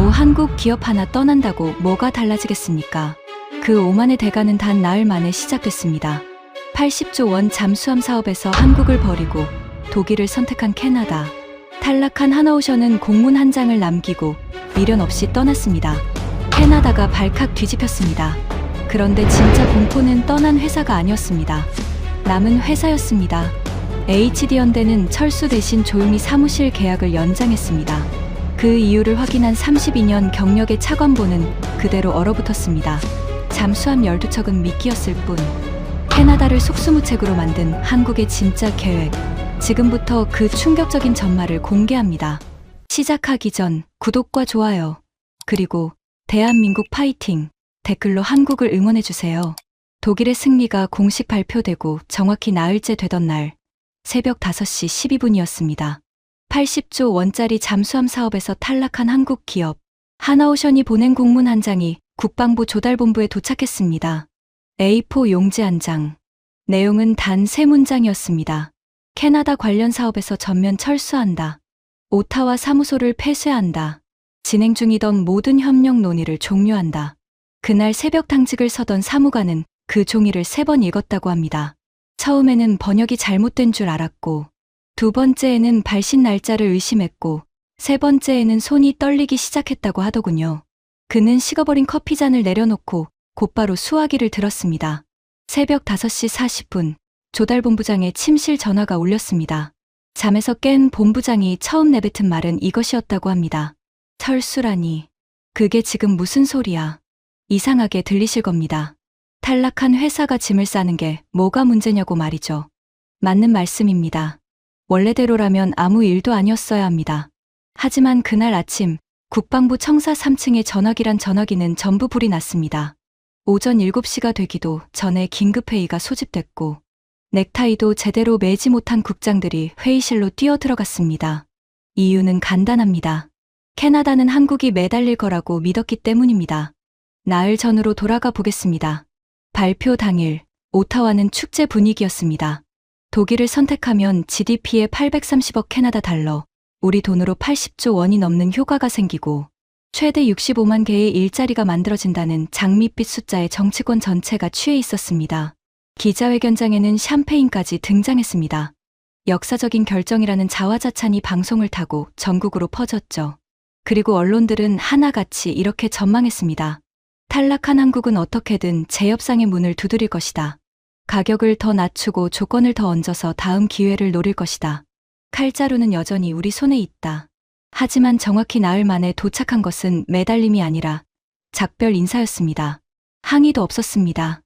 겨우 한국 기업 하나 떠난다고 뭐가 달라지겠습니까? 그 오만의 대가는 단 나흘 만에 시작됐습니다. 80조 원 잠수함 사업에서 한국을 버리고 독일을 선택한 캐나다. 탈락한 하나오션은 공문 한 장을 남기고 미련 없이 떠났습니다. 캐나다가 발칵 뒤집혔습니다. 그런데 진짜 공포는 떠난 회사가 아니었습니다. 남은 회사였습니다. HD현대는 철수 대신 조용히 사무실 계약을 연장했습니다. 그 이유를 확인한 32년 경력의 차관보는 그대로 얼어붙었습니다. 잠수함 12척은 미끼였을 뿐 캐나다를 속수무책으로 만든 한국의 진짜 계획. 지금부터 그 충격적인 전말을 공개합니다. 시작하기 전 구독과 좋아요 그리고 대한민국 파이팅 댓글로 한국을 응원해주세요. 독일의 승리가 공식 발표되고 정확히 나흘째 되던 날 새벽 5시 12분이었습니다. 80조 원짜리 잠수함 사업에서 탈락한 한국 기업 하나오션이 보낸 공문 한 장이 국방부 조달본부에 도착했습니다. A4 용지 한 장. 내용은 단 3문장이었습니다. 캐나다 관련 사업에서 전면 철수한다. 오타와 사무소를 폐쇄한다. 진행 중이던 모든 협력 논의를 종료한다. 그날 새벽 당직을 서던 사무관은 그 종이를 3번 읽었다고 합니다. 처음에는 번역이 잘못된 줄 알았고, 두 번째에는 발신 날짜를 의심했고, 세 번째에는 손이 떨리기 시작했다고 하더군요. 그는 식어버린 커피잔을 내려놓고 곧바로 수화기를 들었습니다. 새벽 5시 40분, 조달본부장의 침실 전화가 울렸습니다. 잠에서 깬 본부장이 처음 내뱉은 말은 이것이었다고 합니다. 철수라니. 그게 지금 무슨 소리야. 이상하게 들리실 겁니다. 탈락한 회사가 짐을 싸는 게 뭐가 문제냐고 말이죠. 맞는 말씀입니다. 원래대로라면 아무 일도 아니었어야 합니다. 하지만 그날 아침 국방부 청사 3층의 전화기란 전화기는 전부 불이 났습니다. 오전 7시가 되기도 전에 긴급회의가 소집됐고 넥타이도 제대로 매지 못한 국장들이 회의실로 뛰어들어갔습니다. 이유는 간단합니다. 캐나다는 한국이 매달릴 거라고 믿었기 때문입니다. 나흘 전으로 돌아가 보겠습니다. 발표 당일 오타와는 축제 분위기였습니다. 독일을 선택하면 GDP의 830억 캐나다 달러, 우리 돈으로 80조 원이 넘는 효과가 생기고 최대 65만 개의 일자리가 만들어진다는 장밋빛 숫자에 정치권 전체가 취해 있었습니다. 기자회견장에는 샴페인까지 등장했습니다. 역사적인 결정이라는 자화자찬이 방송을 타고 전국으로 퍼졌죠. 그리고 언론들은 하나같이 이렇게 전망했습니다. 탈락한 한국은 어떻게든 재협상의 문을 두드릴 것이다. 가격을 더 낮추고 조건을 더 얹어서 다음 기회를 노릴 것이다. 칼자루는 여전히 우리 손에 있다. 하지만 정확히 나흘 만에 도착한 것은 매달림이 아니라 작별 인사였습니다. 항의도 없었습니다.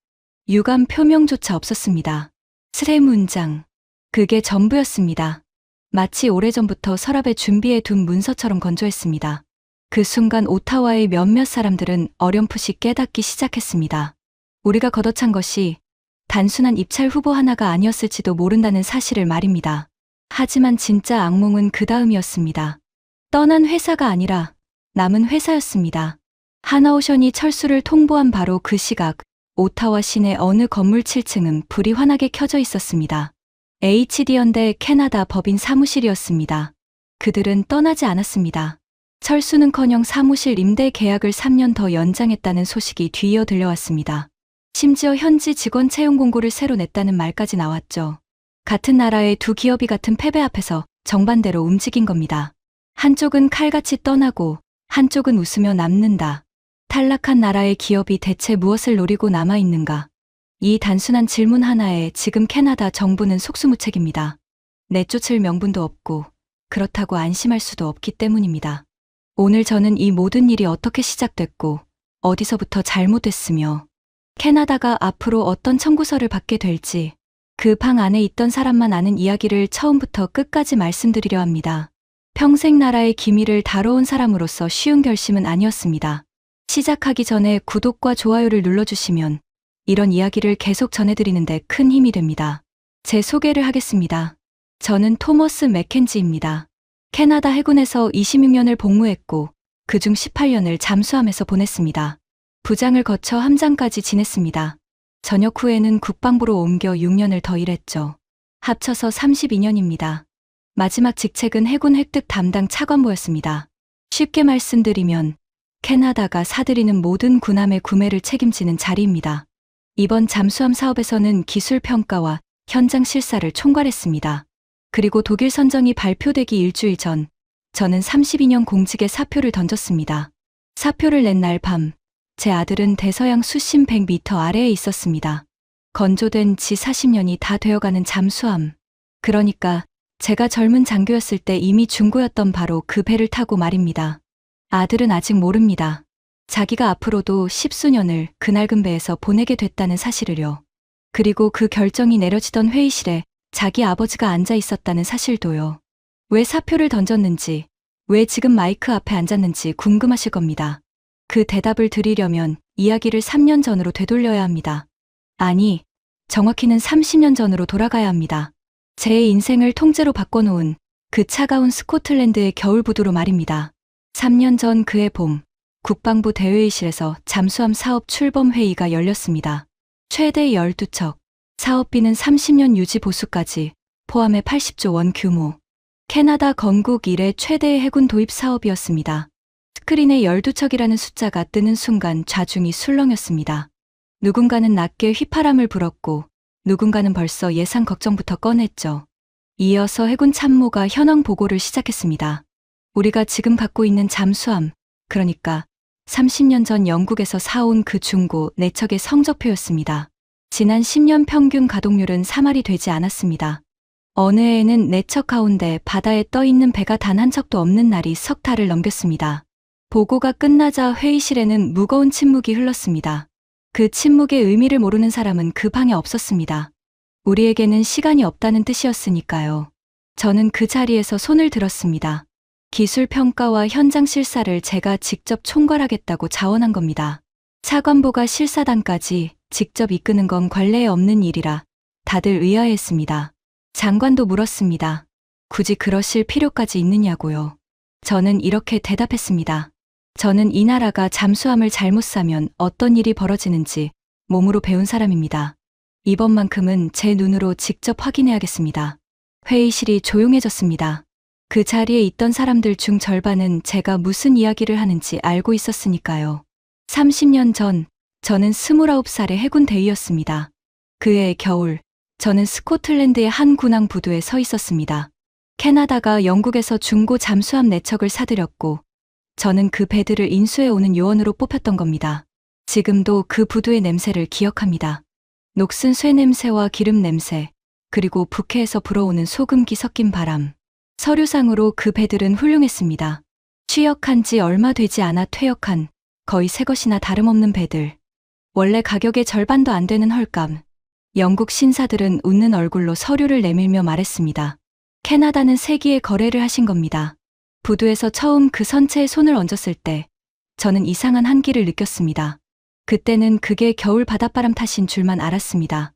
유감 표명조차 없었습니다. 3문장. 그게 전부였습니다. 마치 오래전부터 서랍에 준비해 둔 문서처럼 건조했습니다. 그 순간 오타와의 몇몇 사람들은 어렴풋이 깨닫기 시작했습니다. 우리가 걷어찬 것이 단순한 입찰 후보 하나가 아니었을지도 모른다는 사실을 말입니다. 하지만 진짜 악몽은 그 다음이었습니다. 떠난 회사가 아니라 남은 회사였습니다. 하나오션이 철수를 통보한 바로 그 시각, 오타와 시내 어느 건물 7층은 불이 환하게 켜져 있었습니다. HD현대 캐나다 법인 사무실이었습니다. 그들은 떠나지 않았습니다. 철수는커녕 사무실 임대 계약을 3년 더 연장했다는 소식이 뒤이어 들려왔습니다. 심지어 현지 직원 채용 공고를 새로 냈다는 말까지 나왔죠. 같은 나라의 두 기업이 같은 패배 앞에서 정반대로 움직인 겁니다. 한쪽은 칼같이 떠나고 한쪽은 웃으며 남는다. 탈락한 나라의 기업이 대체 무엇을 노리고 남아있는가? 이 단순한 질문 하나에 지금 캐나다 정부는 속수무책입니다. 내쫓을 명분도 없고 그렇다고 안심할 수도 없기 때문입니다. 오늘 저는 이 모든 일이 어떻게 시작됐고 어디서부터 잘못됐으며 캐나다가 앞으로 어떤 청구서를 받게 될지 그 방 안에 있던 사람만 아는 이야기를 처음부터 끝까지 말씀드리려 합니다. 평생 나라의 기밀을 다뤄온 사람으로서 쉬운 결심은 아니었습니다. 시작하기 전에 구독과 좋아요를 눌러주시면 이런 이야기를 계속 전해드리는데 큰 힘이 됩니다. 제 소개를 하겠습니다. 저는 토머스 맥켄지입니다. 캐나다 해군에서 26년을 복무했고 그중 18년을 잠수함에서 보냈습니다. 부장을 거쳐 함장까지 지냈습니다. 전역 후에는 국방부로 옮겨 6년을 더 일했죠. 합쳐서 32년입니다. 마지막 직책은 해군 획득 담당 차관보였습니다. 쉽게 말씀드리면 캐나다가 사들이는 모든 군함의 구매를 책임지는 자리입니다. 이번 잠수함 사업에서는 기술 평가와 현장 실사를 총괄했습니다. 그리고 독일 선정이 발표되기 일주일 전, 저는 32년 공직에 사표를 던졌습니다. 사표를 낸 날 밤, 제 아들은 대서양 수심 100m 아래에 있었습니다. 건조된 지 40년이 다 되어가는 잠수함. 그러니까 제가 젊은 장교였을 때 이미 중고였던 바로 그 배를 타고 말입니다. 아들은 아직 모릅니다. 자기가 앞으로도 10수년을 그 낡은 배에서 보내게 됐다는 사실을요. 그리고 그 결정이 내려지던 회의실에 자기 아버지가 앉아 있었다는 사실도요. 왜 사표를 던졌는지, 왜 지금 마이크 앞에 앉았는지 궁금하실 겁니다. 그 대답을 드리려면 이야기를 3년 전으로 되돌려야 합니다. 아니, 정확히는 30년 전으로 돌아가야 합니다. 제 인생을 통째로 바꿔놓은 그 차가운 스코틀랜드의 겨울 부두로 말입니다. 3년 전 그해 봄, 국방부 대회의실에서 잠수함 사업 출범 회의가 열렸습니다. 최대 12척, 사업비는 30년 유지 보수까지 포함해 80조 원 규모. 캐나다 건국 이래 최대의 해군 도입 사업이었습니다. 스크린에 12척이라는 숫자가 뜨는 순간 좌중이 술렁였습니다. 누군가는 낮게 휘파람을 불었고 누군가는 벌써 예상 걱정부터 꺼냈죠. 이어서 해군 참모가 현황 보고를 시작했습니다. 우리가 지금 갖고 있는 잠수함, 그러니까 30년 전 영국에서 사온 그 중고 4척의 성적표였습니다. 지난 10년 평균 가동률은 3할이 되지 않았습니다. 어느 해에는 4척 가운데 바다에 떠 있는 배가 단 한 척도 없는 날이 석 달을 넘겼습니다. 보고가 끝나자 회의실에는 무거운 침묵이 흘렀습니다. 그 침묵의 의미를 모르는 사람은 그 방에 없었습니다. 우리에게는 시간이 없다는 뜻이었으니까요. 저는 그 자리에서 손을 들었습니다. 기술 평가와 현장 실사를 제가 직접 총괄하겠다고 자원한 겁니다. 차관보가 실사단까지 직접 이끄는 건 관례에 없는 일이라 다들 의아해했습니다. 장관도 물었습니다. 굳이 그러실 필요까지 있느냐고요. 저는 이렇게 대답했습니다. 저는 이 나라가 잠수함을 잘못 사면 어떤 일이 벌어지는지 몸으로 배운 사람입니다. 이번만큼은 제 눈으로 직접 확인해야겠습니다. 회의실이 조용해졌습니다. 그 자리에 있던 사람들 중 절반은 제가 무슨 이야기를 하는지 알고 있었으니까요. 30년 전, 저는 29살의 해군 대위였습니다. 그해 겨울, 저는 스코틀랜드의 한 군항 부두에 서 있었습니다. 캐나다가 영국에서 중고 잠수함 4척을 사들였고, 저는 그 배들을 인수해오는 요원으로 뽑혔던 겁니다. 지금도 그 부두의 냄새를 기억합니다. 녹슨 쇠 냄새와 기름 냄새, 그리고 북해에서 불어오는 소금기 섞인 바람. 서류상으로 그 배들은 훌륭했습니다. 취역한 지 얼마 되지 않아 퇴역한 거의 새 것이나 다름없는 배들. 원래 가격의 절반도 안 되는 헐값. 영국 신사들은 웃는 얼굴로 서류를 내밀며 말했습니다. 캐나다는 세기의 거래를 하신 겁니다. 부두에서 처음 그 선체에 손을 얹었을 때 저는 이상한 한기를 느꼈습니다. 그때는 그게 겨울 바닷바람 탓인 줄만 알았습니다.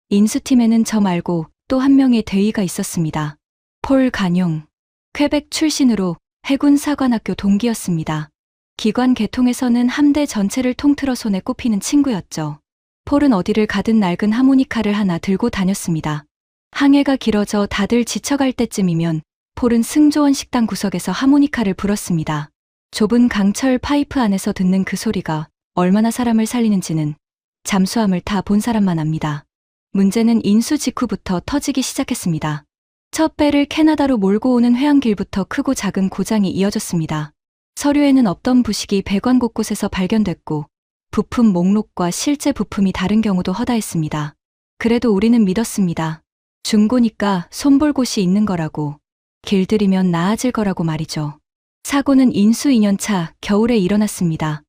인수팀에는 저 말고 또 한 명의 대위가 있었습니다. 폴 간용. 퀘벡 출신으로 해군 사관학교 동기였습니다. 기관 계통에서는 함대 전체를 통틀어 손에 꼽히는 친구였죠. 폴은 어디를 가든 낡은 하모니카를 하나 들고 다녔습니다. 항해가 길어져 다들 지쳐갈 때쯤이면 폴은 승조원 식당 구석에서 하모니카를 불었습니다. 좁은 강철 파이프 안에서 듣는 그 소리가 얼마나 사람을 살리는지는 잠수함을 타 본 사람만 압니다. 문제는 인수 직후부터 터지기 시작했습니다. 첫 배를 캐나다로 몰고 오는 해안길부터 크고 작은 고장이 이어졌습니다. 서류에는 없던 부식이 배관 곳곳에서 발견됐고 부품 목록과 실제 부품이 다른 경우도 허다했습니다. 그래도 우리는 믿었습니다. 중고니까 손볼 곳이 있는 거라고, 길들이면 나아질 거라고 말이죠. 사고는 인수 2년차 겨울에 일어났습니다.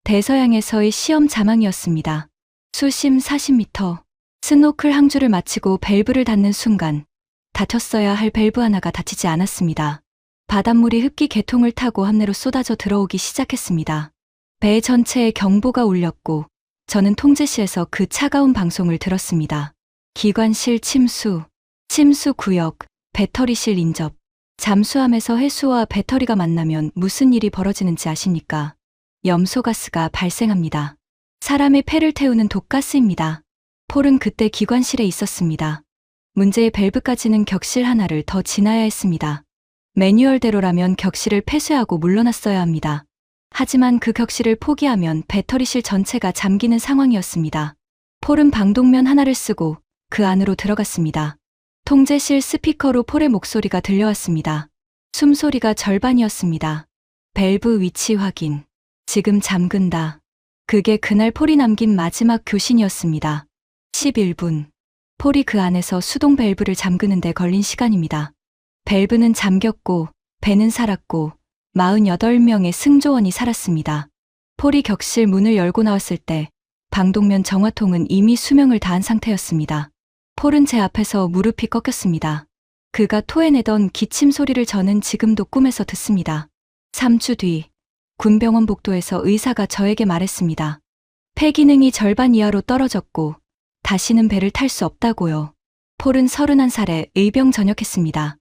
대서양에서의 시험 자망이었습니다. 수심 40m, 스노클 항주를 마치고 밸브를 닫는 순간 닫혔어야 할 밸브 하나가 닫히지 않았습니다. 바닷물이 흡기 계통을 타고 함내로 쏟아져 들어오기 시작했습니다. 배 전체에 경보가 울렸고 저는 통제실에서 그 차가운 방송을 들었습니다. 기관실 침수, 침수 구역, 배터리실 인접. 잠수함에서 해수와 배터리가 만나면 무슨 일이 벌어지는지 아십니까? 염소가스가 발생합니다. 사람의 폐를 태우는 독가스입니다. 폴은 그때 기관실에 있었습니다. 문제의 밸브까지는 격실 하나를 더 지나야 했습니다. 매뉴얼대로라면 격실을 폐쇄하고 물러났어야 합니다. 하지만 그 격실을 포기하면 배터리실 전체가 잠기는 상황이었습니다. 폴은 방독면 하나를 쓰고 그 안으로 들어갔습니다. 통제실 스피커로 폴의 목소리가 들려왔습니다. 숨소리가 절반이었습니다. 밸브 위치 확인. 지금 잠근다. 그게 그날 폴이 남긴 마지막 교신이었습니다. 11분. 폴이 그 안에서 수동 밸브를 잠그는 데 걸린 시간입니다. 밸브는 잠겼고 배는 살았고 48명의 승조원이 살았습니다. 폴이 격실 문을 열고 나왔을 때 방독면 정화통은 이미 수명을 다한 상태였습니다. 폴은 제 앞에서 무릎이 꺾였습니다. 그가 토해내던 기침 소리를 저는 지금도 꿈에서 듣습니다. 3주 뒤 군병원 복도에서 의사가 저에게 말했습니다. 폐 기능이 절반 이하로 떨어졌고 다시는 배를 탈 수 없다고요. 폴은 31살에 의병 전역했습니다.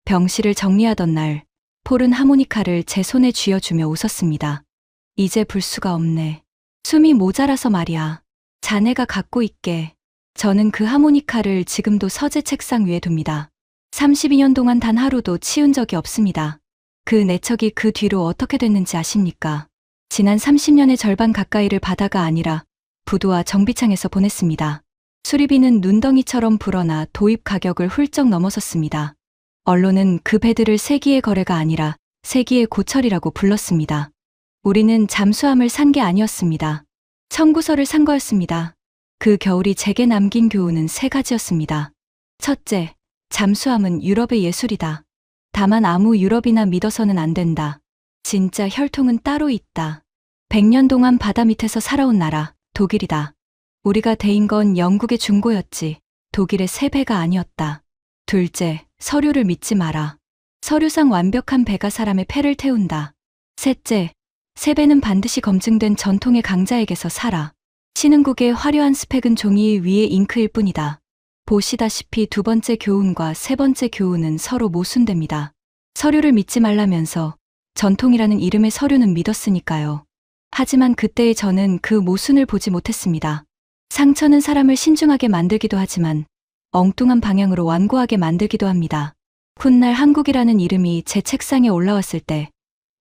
병실을 정리하던 날 폴은 하모니카를 제 손에 쥐어주며 웃었습니다. 이제 불 수가 없네. 숨이 모자라서 말이야. 자네가 갖고 있게. 저는 그 하모니카를 지금도 서재 책상 위에 둡니다. 32년 동안 단 하루도 치운 적이 없습니다. 그 내척이 그 뒤로 어떻게 됐는지 아십니까? 지난 30년의 절반 가까이를 바다가 아니라 부두와 정비창에서 보냈습니다. 수리비는 눈덩이처럼 불어나 도입 가격을 훌쩍 넘어섰습니다. 언론은 그 배들을 세기의 거래가 아니라 세기의 고철이라고 불렀습니다. 우리는 잠수함을 산 게 아니었습니다. 청구서를 산 거였습니다. 그 겨울이 제게 남긴 교훈은 3가지였습니다. 첫째, 잠수함은 유럽의 예술이다. 다만 아무 유럽이나 믿어서는 안 된다. 진짜 혈통은 따로 있다. 100년 동안 바다 밑에서 살아온 나라, 독일이다. 우리가 대인 건 영국의 중고였지, 독일의 세배가 아니었다. 둘째, 서류를 믿지 마라. 서류상 완벽한 배가 사람의 폐를 태운다. 셋째, 세배는 반드시 검증된 전통의 강자에게서 살아. 신흥국의 화려한 스펙은 종이 위에 잉크일 뿐이다. 보시다시피 2번째 교훈과 3번째 교훈은 서로 모순됩니다. 서류를 믿지 말라면서 전통이라는 이름의 서류는 믿었으니까요. 하지만 그때의 저는 그 모순을 보지 못했습니다. 상처는 사람을 신중하게 만들기도 하지만 엉뚱한 방향으로 완고하게 만들기도 합니다. 훗날 한국이라는 이름이 제 책상에 올라왔을 때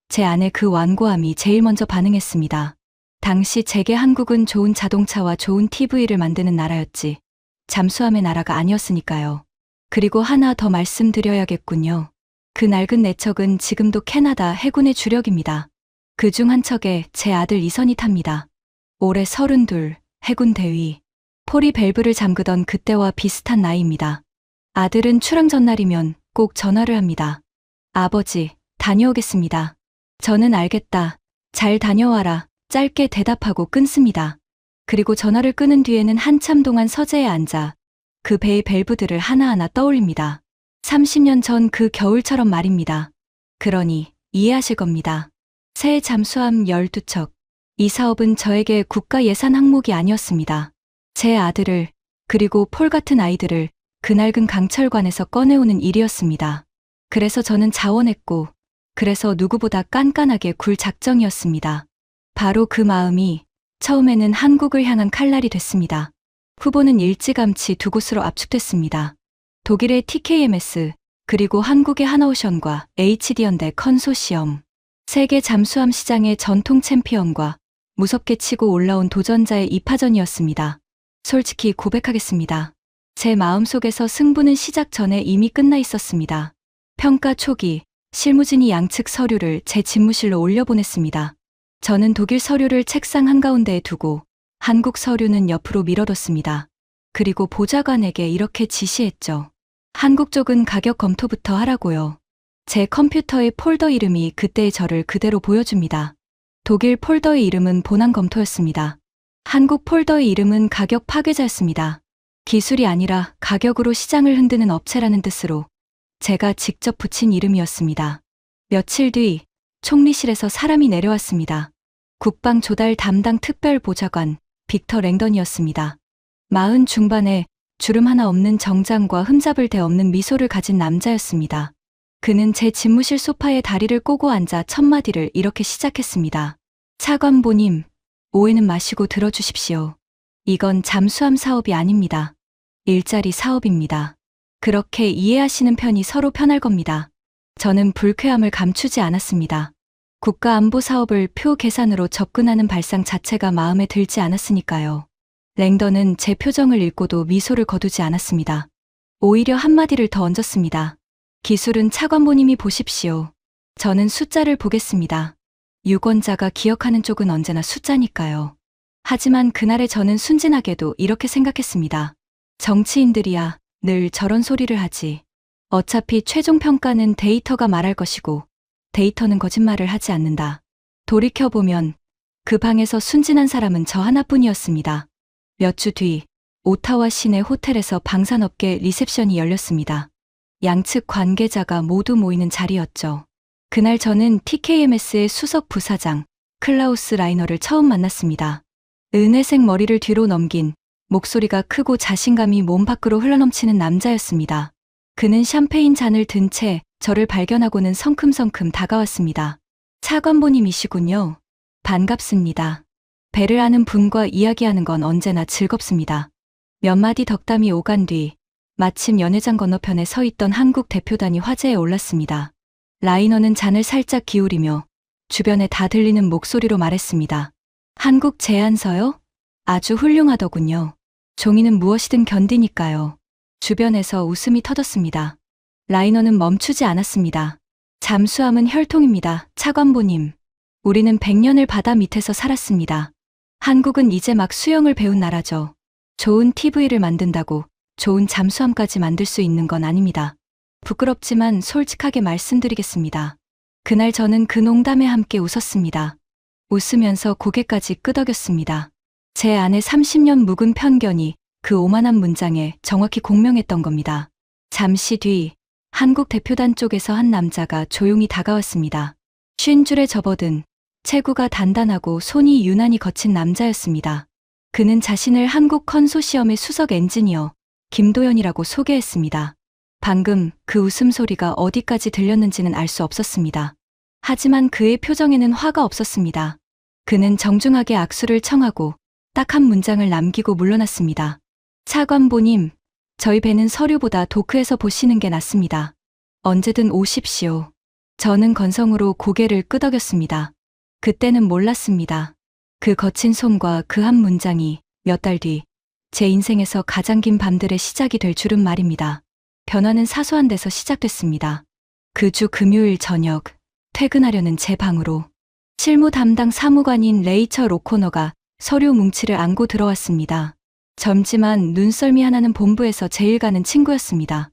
제 안에 그 완고함이 제일 먼저 반응했습니다. 당시 제게 한국은 좋은 자동차와 좋은 TV를 만드는 나라였지 잠수함의 나라가 아니었으니까요. 그리고 하나 더 말씀드려야겠군요. 그 낡은 내척은 지금도 캐나다 해군의 주력입니다. 그중 한 척에 제 아들 이선이 탑니다. 올해 32, 해군 대위. 폴이 밸브를 잠그던 그때와 비슷한 나이입니다. 아들은 출항 전날이면 꼭 전화를 합니다. 아버지, 다녀오겠습니다. 저는 알겠다. 잘 다녀와라. 짧게 대답하고 끊습니다. 그리고 전화를 끊은 뒤에는 한참 동안 서재에 앉아 그 배의 밸브들을 하나하나 떠올립니다. 30년 전 그 겨울처럼 말입니다. 그러니 이해하실 겁니다. 새 잠수함 12척. 이 사업은 저에게 국가 예산 항목이 아니었습니다. 제 아들을 그리고 폴 같은 아이들을 그 낡은 강철관에서 꺼내오는 일이었습니다. 그래서 저는 자원했고 그래서 누구보다 깐깐하게 굴 작정이었습니다. 바로 그 마음이 처음에는 한국을 향한 칼날이 됐습니다. 후보는 일찌감치 2곳으로 압축됐습니다. 독일의 TKMS 그리고 한국의 하나오션과 HD현대 컨소시엄. 세계 잠수함 시장의 전통 챔피언과 무섭게 치고 올라온 도전자의 이파전이었습니다. 솔직히 고백하겠습니다. 제 마음속에서 승부는 시작 전에 이미 끝나 있었습니다. 평가 초기 실무진이 양측 서류를 제 집무실로 올려보냈습니다. 저는 독일 서류를 책상 한가운데에 두고 한국 서류는 옆으로 밀어뒀습니다. 그리고 보좌관에게 이렇게 지시했죠. 한국 쪽은 가격 검토부터 하라고요. 제 컴퓨터의 폴더 이름이 그때의 저를 그대로 보여줍니다. 독일 폴더의 이름은 본안 검토였습니다. 한국 폴더의 이름은 가격 파괴자였습니다. 기술이 아니라 가격으로 시장을 흔드는 업체라는 뜻으로 제가 직접 붙인 이름이었습니다. 며칠 뒤 총리실에서 사람이 내려왔습니다. 국방 조달 담당 특별보좌관 빅터 랭던이었습니다. 40 중반에 주름 하나 없는 정장과 흠잡을 데 없는 미소를 가진 남자였습니다. 그는 제 집무실 소파에 다리를 꼬고 앉아 첫 마디를 이렇게 시작했습니다. 차관보님, 오해는 마시고 들어주십시오. 이건 잠수함 사업이 아닙니다. 일자리 사업입니다. 그렇게 이해하시는 편이 서로 편할 겁니다. 저는 불쾌함을 감추지 않았습니다. 국가안보 사업을 표 계산으로 접근하는 발상 자체가 마음에 들지 않았으니까요. 랭던은 제 표정을 읽고도 미소를 거두지 않았습니다. 오히려 한마디를 더 얹었습니다. 기술은 차관보님이 보십시오. 저는 숫자를 보겠습니다. 유권자가 기억하는 쪽은 언제나 숫자니까요. 하지만 그날의 저는 순진하게도 이렇게 생각했습니다. 정치인들이야 늘 저런 소리를 하지. 어차피 최종 평가는 데이터가 말할 것이고 데이터는 거짓말을 하지 않는다. 돌이켜보면 그 방에서 순진한 사람은 저 하나뿐이었습니다. 몇 주 뒤 오타와 시내 호텔에서 방산업계 리셉션이 열렸습니다. 양측 관계자가 모두 모이는 자리였죠. 그날 저는 TKMS의 수석 부사장 클라우스 라이너를 처음 만났습니다. 은회색 머리를 뒤로 넘긴 목소리가 크고 자신감이 몸 밖으로 흘러넘치는 남자였습니다. 그는 샴페인 잔을 든 채 저를 발견하고는 성큼성큼 다가왔습니다. 차관보님이시군요. 반갑습니다. 배를 아는 분과 이야기하는 건 언제나 즐겁습니다. 몇 마디 덕담이 오간 뒤 마침 연회장 건너편에 서 있던 한국 대표단이 화제에 올랐습니다. 라이너는 잔을 살짝 기울이며 주변에 다 들리는 목소리로 말했습니다. 한국 제안서요? 아주 훌륭하더군요. 종이는 무엇이든 견디니까요. 주변에서 웃음이 터졌습니다. 라이너는 멈추지 않았습니다. 잠수함은 혈통입니다. 차관보님. 우리는 100년을 바다 밑에서 살았습니다. 한국은 이제 막 수영을 배운 나라죠. 좋은 TV를 만든다고 좋은 잠수함까지 만들 수 있는 건 아닙니다. 부끄럽지만 솔직하게 말씀드리겠습니다. 그날 저는 그 농담에 함께 웃었습니다. 웃으면서 고개까지 끄덕였습니다. 제 안에 30년 묵은 편견이 그 오만한 문장에 정확히 공명했던 겁니다. 잠시 뒤 한국 대표단 쪽에서 한 남자가 조용히 다가왔습니다. 쉰 줄에 접어든 체구가 단단하고 손이 유난히 거친 남자였습니다. 그는 자신을 한국 컨소시엄의 수석 엔지니어 김도연이라고 소개했습니다. 방금 그 웃음소리가 어디까지 들렸는지는 알 수 없었습니다. 하지만 그의 표정에는 화가 없었습니다. 그는 정중하게 악수를 청하고 딱 한 문장을 남기고 물러났습니다. 차관보님, 저희 배는 서류보다 도크에서 보시는 게 낫습니다. 언제든 오십시오. 저는 건성으로 고개를 끄덕였습니다. 그때는 몰랐습니다. 그 거친 손과 그 한 문장이 몇 달 뒤 제 인생에서 가장 긴 밤들의 시작이 될 줄은 말입니다. 변화는 사소한 데서 시작됐습니다. 그 주 금요일 저녁, 퇴근하려는 제 방으로 실무 담당 사무관인 레이처 로코너가 서류 뭉치를 안고 들어왔습니다. 젊지만 눈썰미 하나는 본부에서 제일 가는 친구였습니다.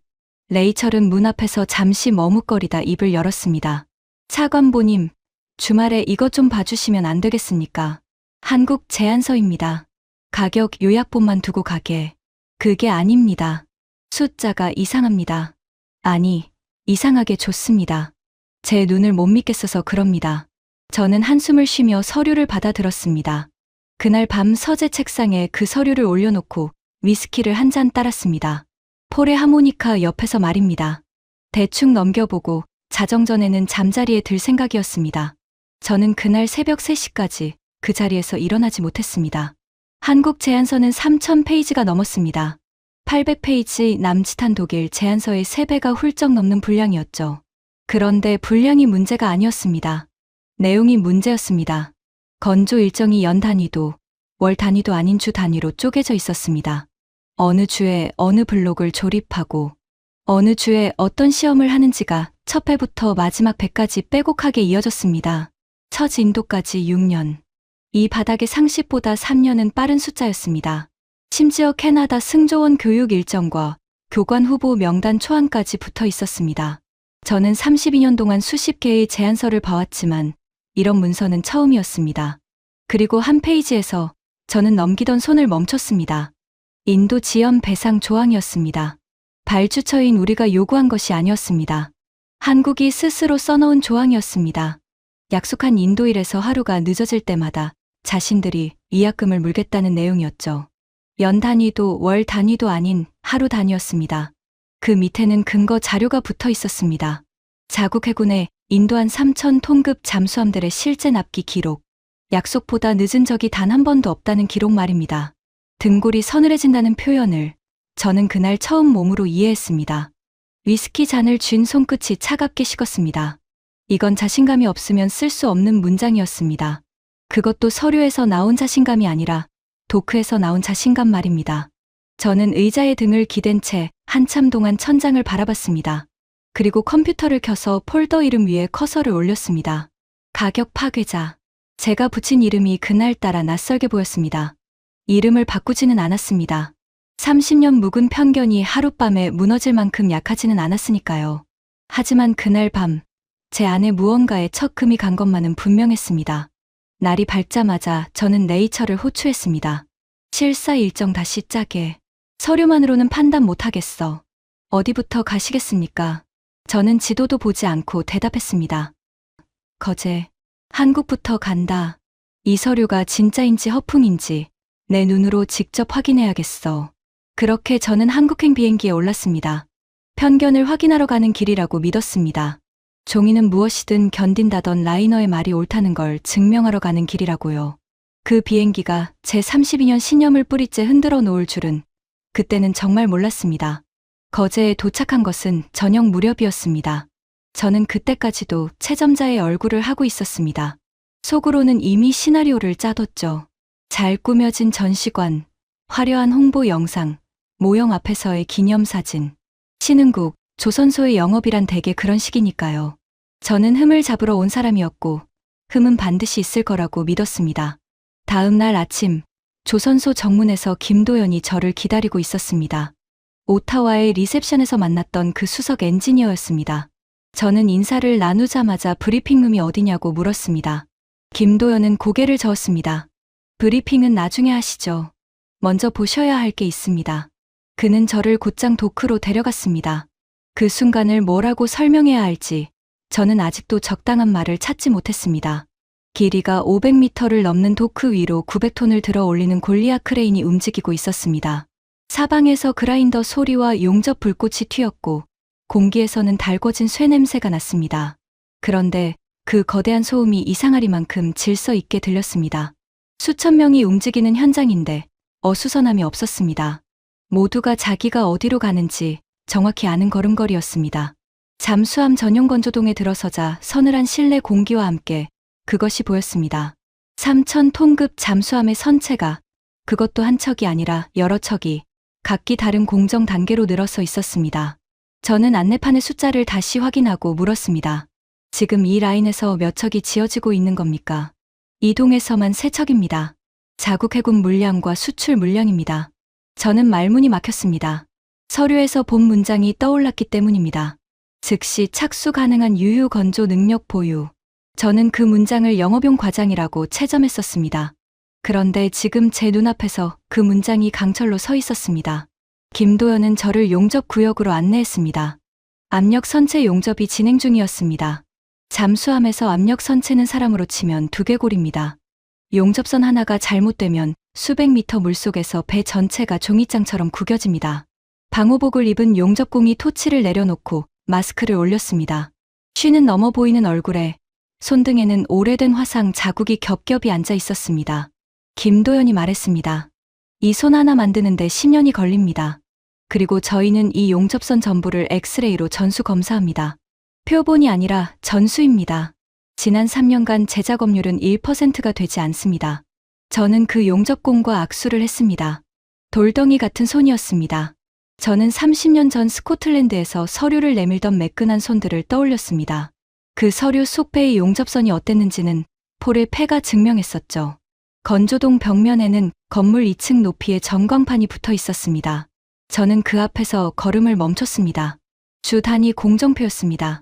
레이철은 문 앞에서 잠시 머뭇거리다 입을 열었습니다. 차관보님, 주말에 이것 좀 봐주시면 안 되겠습니까? 한국 제안서입니다. 가격 요약본만 두고 가게. 그게 아닙니다. 숫자가 이상합니다. 아니, 이상하게 좋습니다. 제 눈을 못 믿겠어서 그럽니다. 저는 한숨을 쉬며 서류를 받아들었습니다. 그날 밤 서재 책상에 그 서류를 올려놓고 위스키를 한 잔 따랐습니다. 폴의 하모니카 옆에서 말입니다. 대충 넘겨보고 자정 전에는 잠자리에 들 생각이었습니다. 저는 그날 새벽 3시까지 그 자리에서 일어나지 못했습니다. 한국 제안서는 3000페이지가 넘었습니다. 800페이지 남짓한 독일 제안서의 3배가 훌쩍 넘는 분량이었죠. 그런데 분량이 문제가 아니었습니다. 내용이 문제였습니다. 건조 일정이 연 단위도 월 단위도 아닌 주 단위로 쪼개져 있었습니다. 어느 주에 어느 블록을 조립하고 어느 주에 어떤 시험을 하는지가 첫 회부터 마지막 회까지 빼곡하게 이어졌습니다. 첫 인도까지 6년. 이 바닥의 상식보다 3년은 빠른 숫자였습니다. 심지어 캐나다 승조원 교육 일정과 교관 후보 명단 초안까지 붙어 있었습니다. 저는 32년 동안 수십 개의 제안서를 봐왔지만 이런 문서는 처음이었습니다. 그리고 한 페이지에서 저는 넘기던 손을 멈췄습니다. 인도 지연 배상 조항이었습니다. 발주처인 우리가 요구한 것이 아니었습니다. 한국이 스스로 써놓은 조항이었습니다. 약속한 인도일에서 하루가 늦어질 때마다 자신들이 위약금을 물겠다는 내용이었죠. 연 단위도 월 단위도 아닌 하루 단위였습니다. 그 밑에는 근거 자료가 붙어 있었습니다. 자국 해군의 인도한 3000 톤급 잠수함들의 실제 납기 기록. 약속보다 늦은 적이 단 한 번도 없다는 기록 말입니다. 등골이 서늘해진다는 표현을 저는 그날 처음 몸으로 이해했습니다. 위스키 잔을 쥔 손끝이 차갑게 식었습니다. 이건 자신감이 없으면 쓸 수 없는 문장이었습니다. 그것도 서류에서 나온 자신감이 아니라 도크에서 나온 자신감 말입니다. 저는 의자에 등을 기댄 채 한참 동안 천장을 바라봤습니다. 그리고 컴퓨터를 켜서 폴더 이름 위에 커서를 올렸습니다. 가격 파괴자. 제가 붙인 이름이 그날따라 낯설게 보였습니다. 이름을 바꾸지는 않았습니다. 30년 묵은 편견이 하룻밤에 무너질 만큼 약하지는 않았으니까요. 하지만 그날 밤, 제 안에 무언가에 첫 금이 간 것만은 분명했습니다. 날이 밝자마자 저는 네이처를 호출했습니다. 실사 일정 다시 짜게. 서류만으로는 판단 못하겠어. 어디부터 가시겠습니까? 저는 지도도 보지 않고 대답했습니다. 거제. 한국부터 간다. 이 서류가 진짜인지 허풍인지 내 눈으로 직접 확인해야겠어. 그렇게 저는 한국행 비행기에 올랐습니다. 편견을 확인하러 가는 길이라고 믿었습니다. 종이는 무엇이든 견딘다던 라이너의 말이 옳다는 걸 증명하러 가는 길이라고요. 그 비행기가 제 32년 신념을 뿌리째 흔들어 놓을 줄은 그때는 정말 몰랐습니다. 거제에 도착한 것은 저녁 무렵이었습니다. 저는 그때까지도 채점자의 얼굴을 하고 있었습니다. 속으로는 이미 시나리오를 짜뒀죠. 잘 꾸며진 전시관, 화려한 홍보 영상, 모형 앞에서의 기념사진. 신흥국, 조선소의 영업이란 대개 그런 식이니까요. 저는 흠을 잡으러 온 사람이었고 흠은 반드시 있을 거라고 믿었습니다. 다음 날 아침, 조선소 정문에서 김도연이 저를 기다리고 있었습니다. 오타와의 리셉션에서 만났던 그 수석 엔지니어였습니다. 저는 인사를 나누자마자 브리핑룸이 어디냐고 물었습니다. 김도연은 고개를 저었습니다. 브리핑은 나중에 하시죠. 먼저 보셔야 할 게 있습니다. 그는 저를 곧장 도크로 데려갔습니다. 그 순간을 뭐라고 설명해야 할지 저는 아직도 적당한 말을 찾지 못했습니다. 길이가 500m를 넘는 도크 위로 900톤을 들어 올리는 골리앗 크레인이 움직이고 있었습니다. 사방에서 그라인더 소리와 용접 불꽃이 튀었고 공기에서는 달궈진 쇠 냄새가 났습니다. 그런데 그 거대한 소음이 이상하리만큼 질서 있게 들렸습니다. 수천 명이 움직이는 현장인데 어수선함이 없었습니다. 모두가 자기가 어디로 가는지 정확히 아는 걸음걸이였습니다. 잠수함 전용 건조동에 들어서자 서늘한 실내 공기와 함께 그것이 보였습니다. 3,000톤급 잠수함의 선체가, 그것도 한 척이 아니라 여러 척이 각기 다른 공정 단계로 늘어서 있었습니다. 저는 안내판의 숫자를 다시 확인하고 물었습니다. 지금 이 라인에서 몇 척이 지어지고 있는 겁니까? 이 동에서만 3척입니다. 자국 해군 물량과 수출 물량입니다. 저는 말문이 막혔습니다. 서류에서 본 문장이 떠올랐기 때문입니다. 즉시 착수 가능한 유효 건조 능력 보유. 저는 그 문장을 영업용 과장이라고 채점했었습니다. 그런데 지금 제 눈앞에서 그 문장이 강철로 서 있었습니다. 김도연은 저를 용접 구역으로 안내했습니다. 압력 선체 용접이 진행 중이었습니다. 잠수함에서 압력 선체는 사람으로 치면 두개골입니다. 용접선 하나가 잘못되면 수백 미터 물속에서 배 전체가 종이장처럼 구겨집니다. 방호복을 입은 용접공이 토치를 내려놓고 마스크를 올렸습니다. 쉬는 넘어 보이는 얼굴에 손등에는 오래된 화상 자국이 겹겹이 앉아 있었습니다. 김도연이 말했습니다. 이 손 하나 만드는데 10년이 걸립니다. 그리고 저희는 이 용접선 전부를 엑스레이로 전수 검사합니다. 표본이 아니라 전수입니다. 지난 3년간 재작업률은 1%가 되지 않습니다. 저는 그 용접공과 악수를 했습니다. 돌덩이 같은 손이었습니다. 저는 30년 전 스코틀랜드에서 서류를 내밀던 매끈한 손들을 떠올렸습니다. 그 서류 속 배의 용접선이 어땠는지는 폴의 폐가 증명했었죠. 건조동 벽면에는 건물 2층 높이의 전광판이 붙어 있었습니다. 저는 그 앞에서 걸음을 멈췄습니다. 주 단위 공정표였습니다.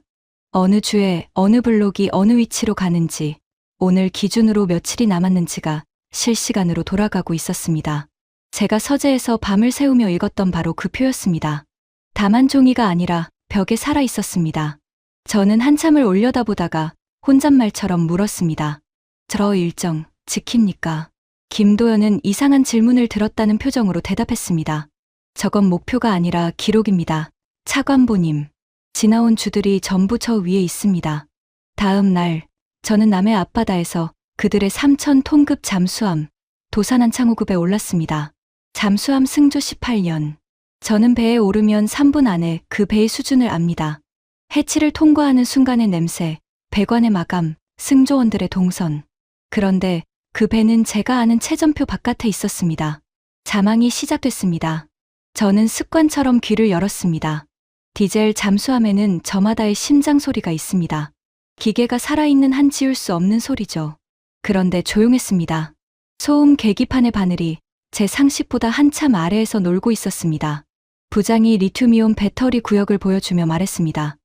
어느 주에 어느 블록이 어느 위치로 가는지, 오늘 기준으로 며칠이 남았는지가 실시간으로 돌아가고 있었습니다. 제가 서재에서 밤을 새우며 읽었던 바로 그 표였습니다. 다만 종이가 아니라 벽에 살아 있었습니다. 저는 한참을 올려다보다가 혼잣말처럼 물었습니다. 저 일정 지킵니까? 김도연은 이상한 질문을 들었다는 표정으로 대답했습니다. 저건 목표가 아니라 기록입니다. 차관보님. 지나온 주들이 전부 저 위에 있습니다. 다음 날 저는 남해 앞바다에서 그들의 3,000톤급 잠수함 도산한 창호급에 올랐습니다. 잠수함 승조 18년. 저는 배에 오르면 3분 안에 그 배의 수준을 압니다. 해치를 통과하는 순간의 냄새, 배관의 마감, 승조원들의 동선. 그런데 그 배는 제가 아는 채점표 바깥에 있었습니다. 자망이 시작됐습니다. 저는 습관처럼 귀를 열었습니다. 디젤 잠수함에는 저마다의 심장 소리가 있습니다. 기계가 살아있는 한 지울 수 없는 소리죠. 그런데 조용했습니다. 소음 계기판의 바늘이 제 상식보다 한참 아래에서 놀고 있었습니다. 부장이 리튬이온 배터리 구역을 보여주며 말했습니다.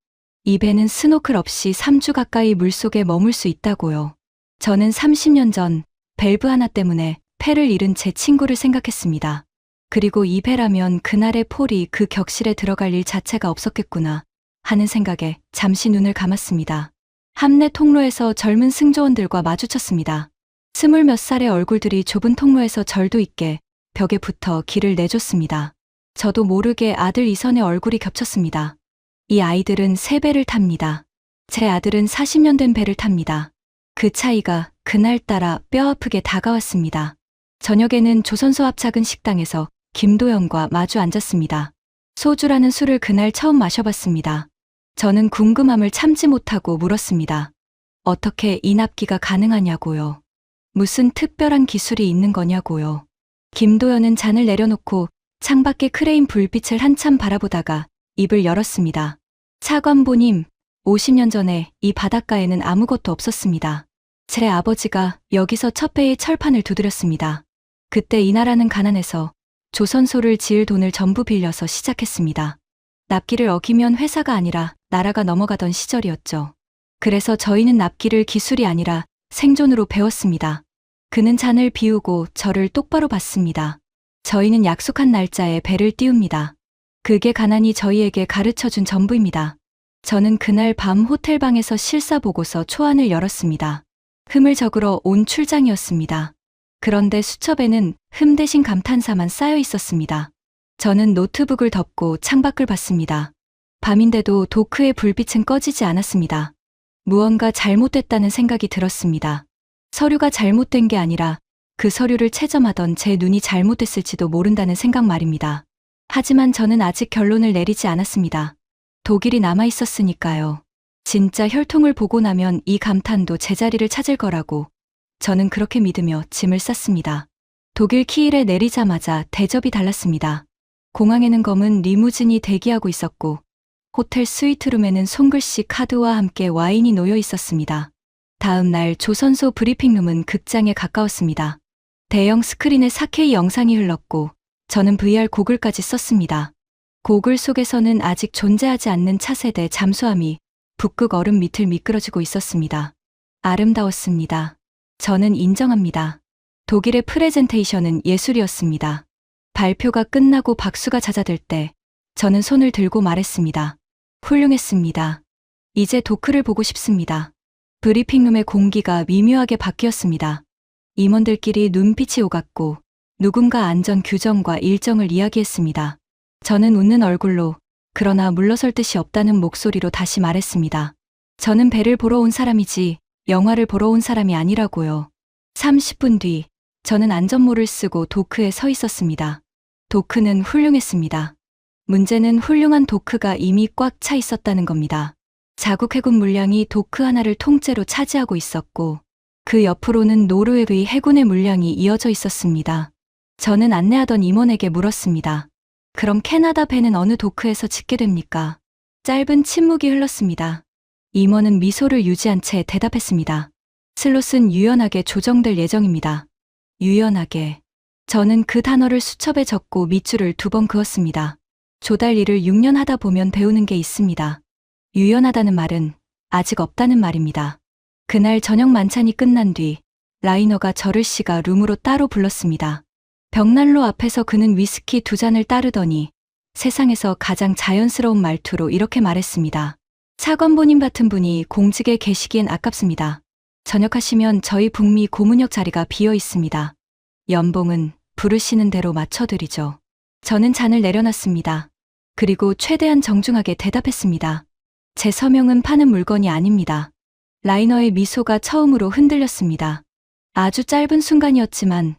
이 배는 스노클 없이 3주 가까이 물속에 머물 수 있다고요. 저는 30년 전 밸브 하나 때문에 패를 잃은 제 친구를 생각했습니다. 그리고 이 배라면 그날의 폴이 그 격실에 들어갈 일 자체가 없었겠구나 하는 생각에 잠시 눈을 감았습니다. 함내 통로에서 젊은 승조원들과 마주쳤습니다. 20몇 살의 얼굴들이 좁은 통로에서 절도 있게 벽에 붙어 길을 내줬습니다. 저도 모르게 아들 이선의 얼굴이 겹쳤습니다. 이 아이들은 새 배를 탑니다. 제 아들은 40년 된 배를 탑니다. 그 차이가 그날따라 뼈아프게 다가왔습니다. 저녁에는 조선소 앞 작은 식당에서 김도영과 마주 앉았습니다. 소주라는 술을 그날 처음 마셔봤습니다. 저는 궁금함을 참지 못하고 물었습니다. 어떻게 이 납기가 가능하냐고요. 무슨 특별한 기술이 있는 거냐고요. 김도연은 잔을 내려놓고 창밖의 크레인 불빛을 한참 바라보다가 입을 열었습니다. 차관보님, 50년 전에 이 바닷가에는 아무것도 없었습니다. 제 아버지가 여기서 첫 배의 철판을 두드렸습니다. 그때 이 나라는 가난해서 조선소를 지을 돈을 전부 빌려서 시작했습니다. 납기를 어기면 회사가 아니라 나라가 넘어가던 시절이었죠. 그래서 저희는 납기를 기술이 아니라 생존으로 배웠습니다. 그는 잔을 비우고 저를 똑바로 봤습니다. 저희는 약속한 날짜에 배를 띄웁니다. 그게 가난이 저희에게 가르쳐준 전부입니다. 저는 그날 밤 호텔방에서 실사보고서 초안을 열었습니다. 흠을 적으러 온 출장이었습니다. 그런데 수첩에는 흠 대신 감탄사만 쌓여 있었습니다. 저는 노트북을 덮고 창밖을 봤습니다. 밤인데도 도크의 불빛은 꺼지지 않았습니다. 무언가 잘못됐다는 생각이 들었습니다. 서류가 잘못된 게 아니라 그 서류를 채점하던 제 눈이 잘못됐을지도 모른다는 생각 말입니다. 하지만 저는 아직 결론을 내리지 않았습니다. 독일이 남아있었으니까요. 진짜 혈통을 보고 나면 이 감탄도 제자리를 찾을 거라고 저는 그렇게 믿으며 짐을 쌌습니다. 독일 키일에 내리자마자 대접이 달랐습니다. 공항에는 검은 리무진이 대기하고 있었고 호텔 스위트룸에는 손글씨 카드와 함께 와인이 놓여 있었습니다. 다음 날 조선소 브리핑룸은 극장에 가까웠습니다. 대형 스크린에 4K 영상이 흘렀고 저는 VR 고글까지 썼습니다. 고글 속에서는 아직 존재하지 않는 차세대 잠수함이 북극 얼음 밑을 미끄러지고 있었습니다. 아름다웠습니다. 저는 인정합니다. 독일의 프레젠테이션은 예술이었습니다. 발표가 끝나고 박수가 잦아들 때 저는 손을 들고 말했습니다. 훌륭했습니다. 이제 도크를 보고 싶습니다. 브리핑룸의 공기가 미묘하게 바뀌었습니다. 임원들끼리 눈빛이 오갔고 누군가 안전 규정과 일정을 이야기했습니다. 저는 웃는 얼굴로 그러나 물러설 뜻이 없다는 목소리로 다시 말했습니다. 저는 배를 보러 온 사람이지 영화를 보러 온 사람이 아니라고요. 30분 뒤 저는 안전모를 쓰고 도크에 서 있었습니다. 도크는 훌륭했습니다. 문제는 훌륭한 도크가 이미 꽉 차 있었다는 겁니다. 자국 해군 물량이 도크 하나를 통째로 차지하고 있었고 그 옆으로는 노르웨이 해군의 물량이 이어져 있었습니다. 저는 안내하던 임원에게 물었습니다. 그럼 캐나다 배는 어느 도크에서 짓게 됩니까? 짧은 침묵이 흘렀습니다. 임원은 미소를 유지한 채 대답했습니다. 슬롯은 유연하게 조정될 예정입니다. 유연하게. 저는 그 단어를 수첩에 적고 밑줄을 2번 그었습니다. 조달 일을 6년 하다 보면 배우는 게 있습니다. 유연하다는 말은 아직 없다는 말입니다. 그날 저녁 만찬이 끝난 뒤 라이너가 저를 씨가 룸으로 따로 불렀습니다. 벽난로 앞에서 그는 위스키 2잔을 따르더니 세상에서 가장 자연스러운 말투로 이렇게 말했습니다. 차관보님 같은 분이 공직에 계시기엔 아깝습니다. 전역하시면 저희 북미 고문역 자리가 비어 있습니다. 연봉은 부르시는 대로 맞춰드리죠. 저는 잔을 내려놨습니다. 그리고 최대한 정중하게 대답했습니다. 제 서명은 파는 물건이 아닙니다. 라이너의 미소가 처음으로 흔들렸습니다. 아주 짧은 순간이었지만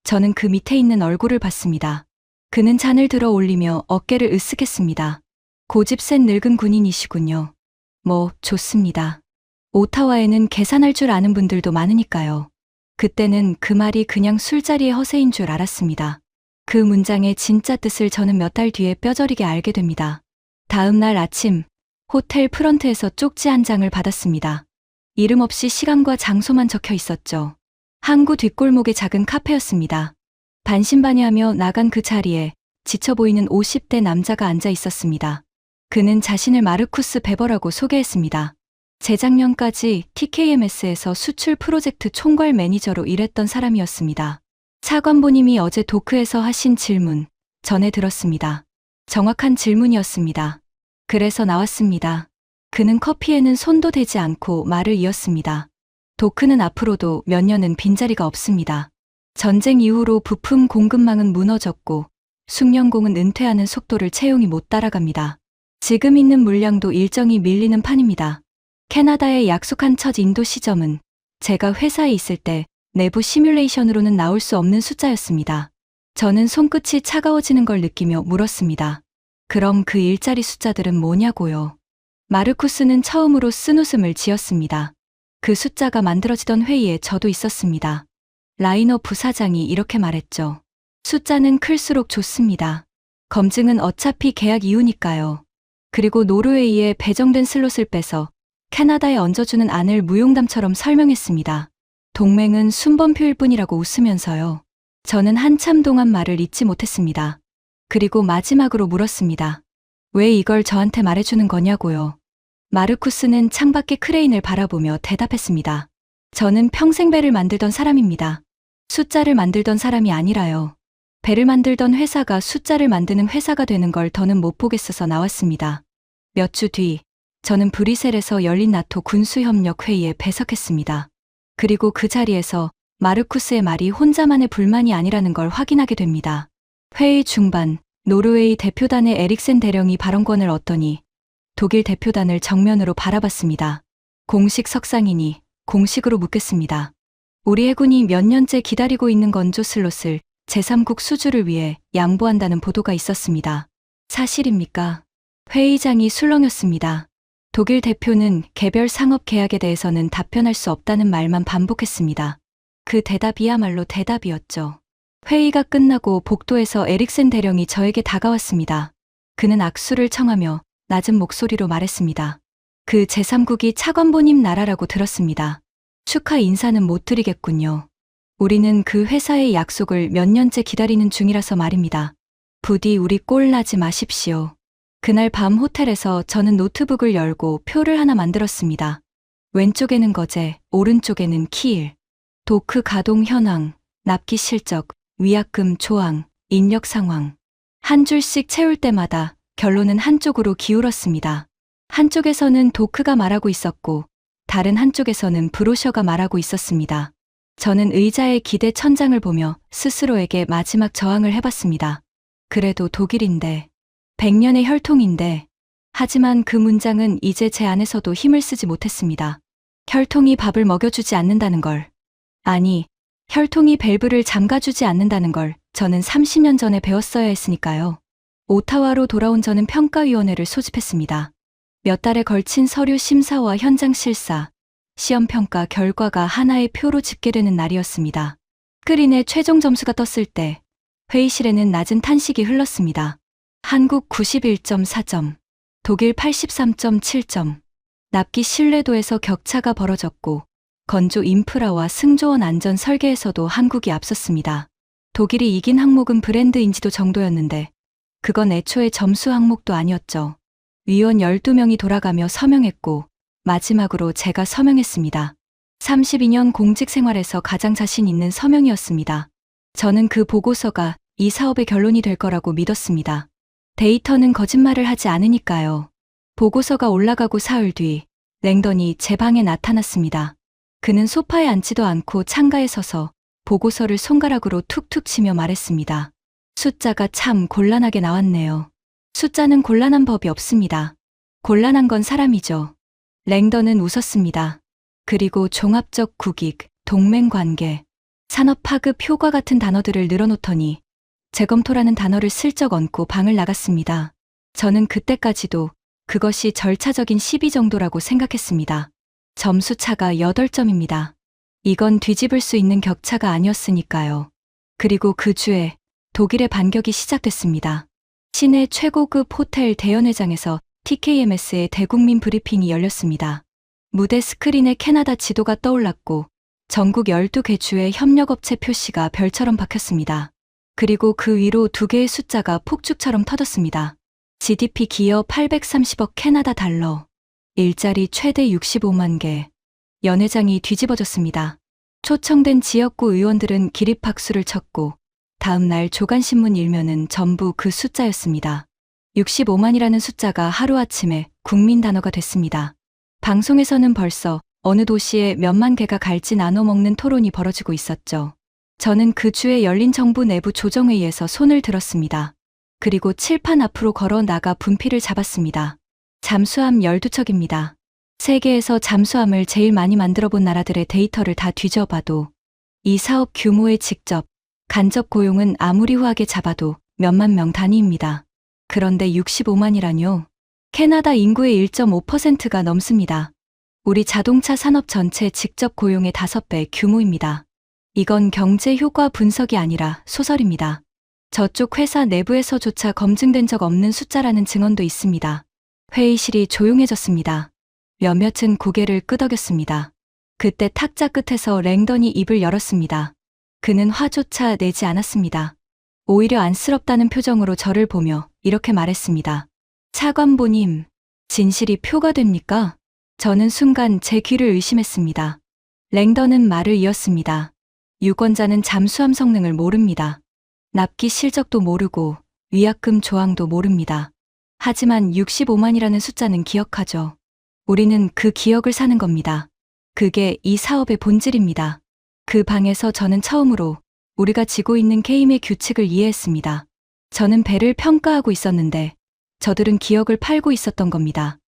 저는 그 밑에 있는 얼굴을 봤습니다. 그는 잔을 들어 올리며 어깨를 으쓱했습니다. 고집 센 늙은 군인이시군요. 뭐 좋습니다. 오타와에는 계산할 줄 아는 분들도 많으니까요. 그때는 그 말이 그냥 술자리의 허세인 줄 알았습니다. 그 문장의 진짜 뜻을 저는 몇 달 뒤에 뼈저리게 알게 됩니다. 다음 날 아침, 호텔 프런트에서 쪽지 한 장을 받았습니다. 이름 없이 시간과 장소만 적혀 있었죠. 항구 뒷골목의 작은 카페였습니다. 반신반의하며 나간 그 자리에 지쳐 보이는 50대 남자가 앉아 있었습니다. 그는 자신을 마르쿠스 베버라고 소개했습니다. 재작년까지 TKMS에서 수출 프로젝트 총괄 매니저로 일했던 사람이었습니다. 차관보님이 어제 도크에서 하신 질문, 전해 들었습니다. 정확한 질문이었습니다. 그래서 나왔습니다. 그는 커피에는 손도 대지 않고 말을 이었습니다. 도크는 앞으로도 몇 년은 빈자리가 없습니다. 전쟁 이후로 부품 공급망은 무너졌고 숙련공은 은퇴하는 속도를 채용이 못 따라갑니다. 지금 있는 물량도 일정이 밀리는 판입니다. 캐나다에 약속한 첫 인도 시점은 제가 회사에 있을 때 내부 시뮬레이션으로는 나올 수 없는 숫자였습니다. 저는 손끝이 차가워지는 걸 느끼며 물었습니다. 그럼 그 일자리 숫자들은 뭐냐고요? 마르쿠스는 처음으로 쓴웃음을 지었습니다. 그 숫자가 만들어지던 회의에 저도 있었습니다. 라이너 부사장이 이렇게 말했죠. 숫자는 클수록 좋습니다. 검증은 어차피 계약 이후니까요. 그리고 노르웨이에 배정된 슬롯을 빼서 캐나다에 얹어주는 안을 무용담처럼 설명했습니다. 동맹은 순번표일 뿐이라고 웃으면서요. 저는 한참 동안 말을 잇지 못했습니다. 그리고 마지막으로 물었습니다. 왜 이걸 저한테 말해주는 거냐고요. 마르쿠스는 창밖의 크레인을 바라보며 대답했습니다. 저는 평생 배를 만들던 사람입니다. 숫자를 만들던 사람이 아니라요. 배를 만들던 회사가 숫자를 만드는 회사가 되는 걸 더는 못 보겠어서 나왔습니다. 몇 주 뒤, 저는 브뤼셀에서 열린 나토 군수협력회의에 배석했습니다. 그리고 그 자리에서 마르쿠스의 말이 혼자만의 불만이 아니라는 걸 확인하게 됩니다. 회의 중반, 노르웨이 대표단의 에릭센 대령이 발언권을 얻더니 독일 대표단을 정면으로 바라봤습니다. 공식 석상이니 공식으로 묻겠습니다. 우리 해군이 몇 년째 기다리고 있는 건조 슬롯을 제3국 수주를 위해 양보한다는 보도가 있었습니다. 사실입니까? 회의장이 술렁였습니다. 독일 대표는 개별 상업 계약에 대해서는 답변할 수 없다는 말만 반복했습니다. 그 대답이야말로 대답이었죠. 회의가 끝나고 복도에서 에릭센 대령이 저에게 다가왔습니다. 그는 악수를 청하며 낮은 목소리로 말했습니다. 그 제3국이 차관보님 나라라고 들었습니다. 축하 인사는 못 드리겠군요. 우리는 그 회사의 약속을 몇 년째 기다리는 중이라서 말입니다. 부디 우리 꼴 나지 마십시오. 그날 밤 호텔에서 저는 노트북을 열고 표를 하나 만들었습니다. 왼쪽에는 거제, 오른쪽에는 키일. 도크 가동 현황, 납기 실적, 위약금 조항, 인력 상황. 한 줄씩 채울 때마다 결론은 한쪽으로 기울었습니다. 한쪽에서는 도크가 말하고 있었고 다른 한쪽에서는 브로셔가 말하고 있었습니다. 저는 의자의 기대 천장을 보며 스스로에게 마지막 저항을 해봤습니다. 그래도 독일인데, 100년의 혈통인데, 하지만 그 문장은 이제 제 안에서도 힘을 쓰지 못했습니다. 혈통이 밥을 먹여주지 않는다는 걸. 아니, 혈통이 밸브를 잠가주지 않는다는 걸 저는 30년 전에 배웠어야 했으니까요. 오타와로 돌아온 저는 평가위원회를 소집했습니다. 몇 달에 걸친 서류 심사와 현장 실사, 시험평가 결과가 하나의 표로 집계되는 날이었습니다. 스크린에 최종 점수가 떴을 때 회의실에는 낮은 탄식이 흘렀습니다. 한국 91.4점, 독일 83.7점. 납기 신뢰도에서 격차가 벌어졌고 건조 인프라와 승조원 안전 설계에서도 한국이 앞섰습니다. 독일이 이긴 항목은 브랜드 인지도 정도였는데 그건 애초에 점수 항목도 아니었죠. 위원 12명이 돌아가며 서명했고 마지막으로 제가 서명했습니다. 32년 공직 생활에서 가장 자신 있는 서명이었습니다. 저는 그 보고서가 이 사업의 결론이 될 거라고 믿었습니다. 데이터는 거짓말을 하지 않으니까요. 보고서가 올라가고 사흘 뒤 랭던이 제 방에 나타났습니다. 그는 소파에 앉지도 않고 창가에 서서 보고서를 손가락으로 툭툭 치며 말했습니다. 숫자가 참 곤란하게 나왔네요. 숫자는 곤란한 법이 없습니다. 곤란한 건 사람이죠. 랭던은 웃었습니다. 그리고 종합적 국익, 동맹관계, 산업파급 효과 같은 단어들을 늘어놓더니 재검토라는 단어를 슬쩍 얹고 방을 나갔습니다. 저는 그때까지도 그것이 절차적인 시비 정도라고 생각했습니다. 점수 차가 8점입니다. 이건 뒤집을 수 있는 격차가 아니었으니까요. 그리고 그 주에 독일의 반격이 시작됐습니다. 시내 최고급 호텔 대연회장에서 TKMS의 대국민 브리핑이 열렸습니다. 무대 스크린에 캐나다 지도가 떠올랐고 전국 12개 주의 협력업체 표시가 별처럼 박혔습니다. 그리고 그 위로 2개의 숫자가 폭죽처럼 터졌습니다. GDP 기여 830억 캐나다 달러. 일자리 최대 65만 개. 연회장이 뒤집어졌습니다. 초청된 지역구 의원들은 기립박수를 쳤고 다음 날 조간신문 일면은 전부 그 숫자였습니다. 65만이라는 숫자가 하루아침에 국민 단어가 됐습니다. 방송에서는 벌써 어느 도시에 몇만 개가 갈지 나눠 먹는 토론이 벌어지고 있었죠. 저는 그 주에 열린 정부 내부 조정회의에서 손을 들었습니다. 그리고 칠판 앞으로 걸어 나가 분필을 잡았습니다. 잠수함 12척입니다. 세계에서 잠수함을 제일 많이 만들어 본 나라들의 데이터를 다 뒤져봐도 이 사업 규모의 직접, 간접 고용은 아무리 후하게 잡아도 몇만 명 단위입니다. 그런데 65만이라뇨? 캐나다 인구의 1.5%가 넘습니다. 우리 자동차 산업 전체 직접 고용의 5배 규모입니다. 이건 경제 효과 분석이 아니라 소설입니다. 저쪽 회사 내부에서조차 검증된 적 없는 숫자라는 증언도 있습니다. 회의실이 조용해졌습니다. 몇몇은 고개를 끄덕였습니다. 그때 탁자 끝에서 랭던이 입을 열었습니다. 그는 화조차 내지 않았습니다. 오히려 안쓰럽다는 표정으로 저를 보며 이렇게 말했습니다. 차관보님, 진실이 표가 됩니까? 저는 순간 제 귀를 의심했습니다. 랭던은 말을 이었습니다. 유권자는 잠수함 성능을 모릅니다. 납기 실적도 모르고 위약금 조항도 모릅니다. 하지만 65만이라는 숫자는 기억하죠. 우리는 그 기억을 사는 겁니다. 그게 이 사업의 본질입니다. 그 방에서 저는 처음으로 우리가 지고 있는 게임의 규칙을 이해했습니다. 저는 배를 평가하고 있었는데 저들은 기억을 팔고 있었던 겁니다.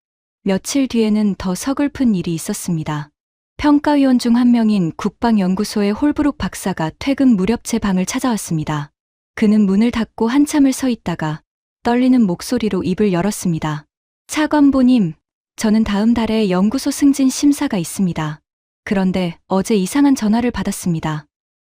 며칠 뒤에는 더 서글픈 일이 있었습니다. 평가위원 중 한 명인 국방연구소의 홀브룩 박사가 퇴근 무렵 제 방을 찾아왔습니다. 그는 문을 닫고 한참을 서 있다가 떨리는 목소리로 입을 열었습니다. 차관보님, 저는 다음 달에 연구소 승진 심사가 있습니다. 그런데 어제 이상한 전화를 받았습니다.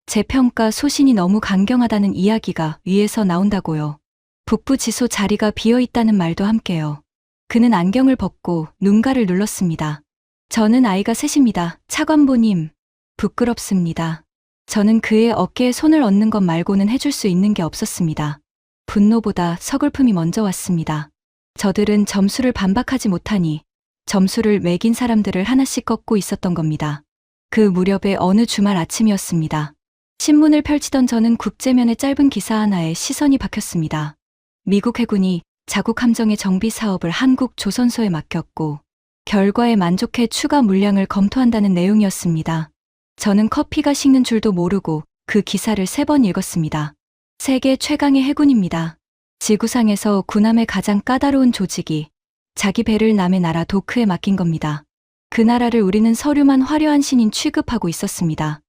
제 평가 소신이 너무 강경하다는 이야기가 위에서 나온다고요. 북부 지소 자리가 비어 있다는 말도 함께요. 그는 안경을 벗고 눈가를 눌렀습니다. 저는 아이가 셋입니다. 차관보님, 부끄럽습니다. 저는 그의 어깨에 손을 얹는 것 말고는 해줄 수 있는 게 없었습니다. 분노보다 서글픔이 먼저 왔습니다. 저들은 점수를 반박하지 못하니 점수를 매긴 사람들을 하나씩 꺾고 있었던 겁니다. 그 무렵의 어느 주말 아침이었습니다. 신문을 펼치던 저는 국제면의 짧은 기사 하나에 시선이 박혔습니다. 미국 해군이 자국 함정의 정비 사업을 한국 조선소에 맡겼고 결과에 만족해 추가 물량을 검토한다는 내용이었습니다. 저는 커피가 식는 줄도 모르고 그 기사를 3번 읽었습니다. 세계 최강의 해군입니다. 지구상에서 군함의 가장 까다로운 조직이 자기 배를 남의 나라 도크에 맡긴 겁니다. 그 나라를 우리는 서류만 화려한 신인 취급하고 있었습니다.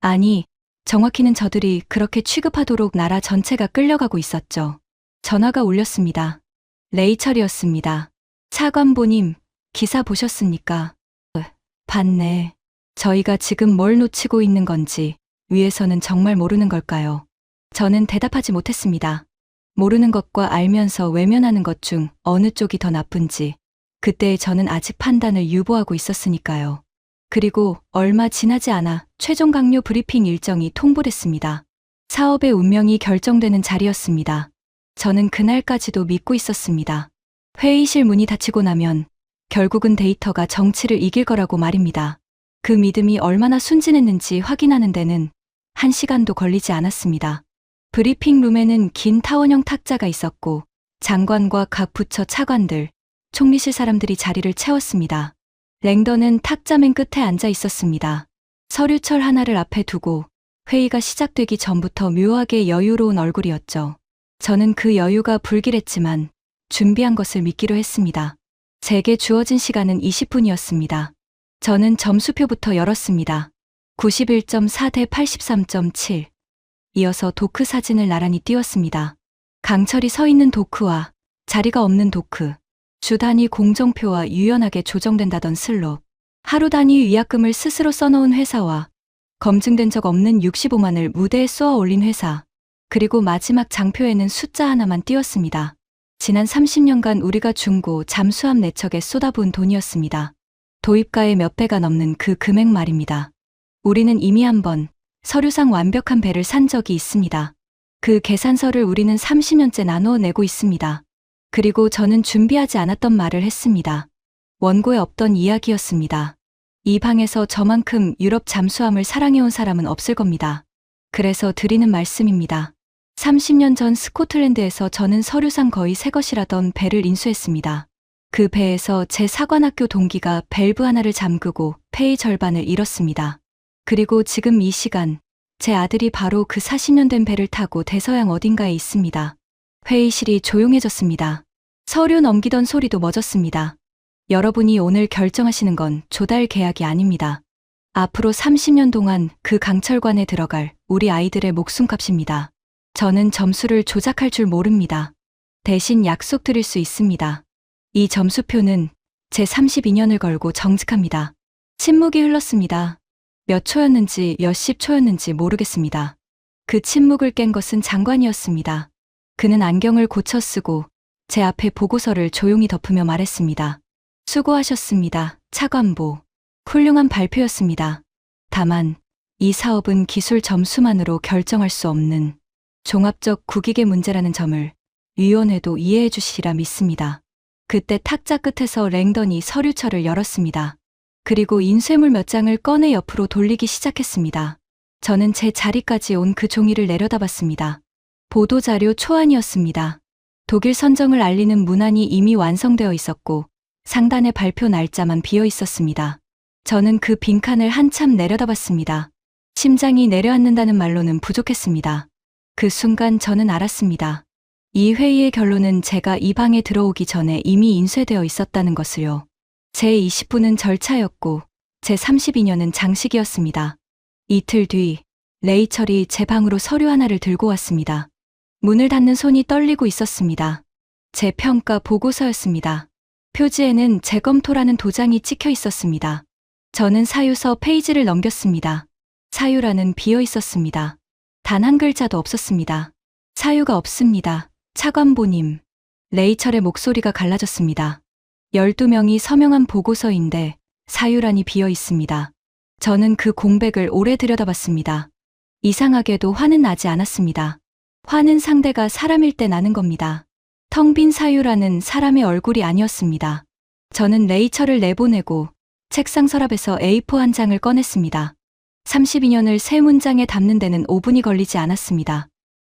아니, 정확히는 저들이 그렇게 취급하도록 나라 전체가 끌려가고 있었죠. 전화가 울렸습니다. 레이철이었습니다. 차관보님, 기사 보셨습니까? 봤네. 저희가 지금 뭘 놓치고 있는 건지 위에서는 정말 모르는 걸까요? 저는 대답하지 못했습니다. 모르는 것과 알면서 외면하는 것 중 어느 쪽이 더 나쁜지 그때 저는 아직 판단을 유보하고 있었으니까요. 그리고 얼마 지나지 않아 최종 강요 브리핑 일정이 통보됐습니다. 사업의 운명이 결정되는 자리였습니다. 저는 그날까지도 믿고 있었습니다. 회의실 문이 닫히고 나면 결국은 데이터가 정치를 이길 거라고 말입니다. 그 믿음이 얼마나 순진했는지 확인하는 데는 1시간도 걸리지 않았습니다. 브리핑 룸에는 긴 타원형 탁자가 있었고 장관과 각 부처 차관들, 총리실 사람들이 자리를 채웠습니다. 랭던은 탁자 맨 끝에 앉아 있었습니다. 서류철 하나를 앞에 두고 회의가 시작되기 전부터 묘하게 여유로운 얼굴이었죠. 저는 그 여유가 불길했지만 준비한 것을 믿기로 했습니다. 제게 주어진 시간은 20분이었습니다. 저는 점수표부터 열었습니다. 91.4 대 83.7. 이어서 도크 사진을 나란히 띄웠습니다. 강철이 서 있는 도크와 자리가 없는 도크, 주 단위 공정표와 유연하게 조정된다던 슬롯. 하루 단위 위약금을 스스로 써놓은 회사와 검증된 적 없는 65만을 무대에 쏘아 올린 회사, 그리고 마지막 장표에는 숫자 하나만 띄었습니다. 지난 30년간 우리가 중고, 잠수함 4척에 쏟아부은 돈이었습니다. 도입가의 몇 배가 넘는 그 금액 말입니다. 우리는 이미 한번 서류상 완벽한 배를 산 적이 있습니다. 그 계산서를 우리는 30년째 나누어 내고 있습니다. 그리고 저는 준비하지 않았던 말을 했습니다. 원고에 없던 이야기였습니다. 이 방에서 저만큼 유럽 잠수함을 사랑해온 사람은 없을 겁니다. 그래서 드리는 말씀입니다. 30년 전 스코틀랜드에서 저는 서류상 거의 새 것이라던 배를 인수했습니다. 그 배에서 제 사관학교 동기가 밸브 하나를 잠그고 폐의 절반을 잃었습니다. 그리고 지금 이 시간 제 아들이 바로 그 40년 된 배를 타고 대서양 어딘가에 있습니다. 회의실이 조용해졌습니다. 서류 넘기던 소리도 멎었습니다. 여러분이 오늘 결정하시는 건 조달 계약이 아닙니다. 앞으로 30년 동안 그 강철관에 들어갈 우리 아이들의 목숨값입니다. 저는 점수를 조작할 줄 모릅니다. 대신 약속드릴 수 있습니다. 이 점수표는 제 32년을 걸고 정직합니다. 침묵이 흘렀습니다. 몇 초였는지 몇십 초였는지 모르겠습니다. 그 침묵을 깬 것은 장관이었습니다. 그는 안경을 고쳐 쓰고 제 앞에 보고서를 조용히 덮으며 말했습니다. 수고하셨습니다, 차관보. 훌륭한 발표였습니다. 다만 이 사업은 기술 점수만으로 결정할 수 없는 종합적 국익의 문제라는 점을 위원회도 이해해 주시리라 믿습니다. 그때 탁자 끝에서 랭던이 서류철을 열었습니다. 그리고 인쇄물 몇 장을 꺼내 옆으로 돌리기 시작했습니다. 저는 제 자리까지 온 그 종이를 내려다봤습니다. 보도자료 초안이었습니다. 독일 선정을 알리는 문안이 이미 완성되어 있었고 상단의 발표 날짜만 비어 있었습니다. 저는 그 빈칸을 한참 내려다봤습니다. 심장이 내려앉는다는 말로는 부족했습니다. 그 순간 저는 알았습니다. 이 회의의 결론은 제가 이 방에 들어오기 전에 이미 인쇄되어 있었다는 것을요. 제 20분은 절차였고 제 32년은 장식이었습니다. 이틀 뒤 레이첼이 제 방으로 서류 하나를 들고 왔습니다. 문을 닫는 손이 떨리고 있었습니다. 제 평가 보고서였습니다. 표지에는 재검토라는 도장이 찍혀 있었습니다. 저는 사유서 페이지를 넘겼습니다. 사유란은 비어 있었습니다. 단 한 글자도 없었습니다. 사유가 없습니다, 차관보님. 레이첼의 목소리가 갈라졌습니다. 12명이 서명한 보고서인데 사유란이 비어 있습니다. 저는 그 공백을 오래 들여다봤습니다. 이상하게도 화는 나지 않았습니다. 화는 상대가 사람일 때 나는 겁니다. 텅 빈 사유란은 사람의 얼굴이 아니었습니다. 저는 레이첼을 내보내고 책상 서랍에서 A4 한 장을 꺼냈습니다. 32년을 세 문장에 담는 데는 5분이 걸리지 않았습니다.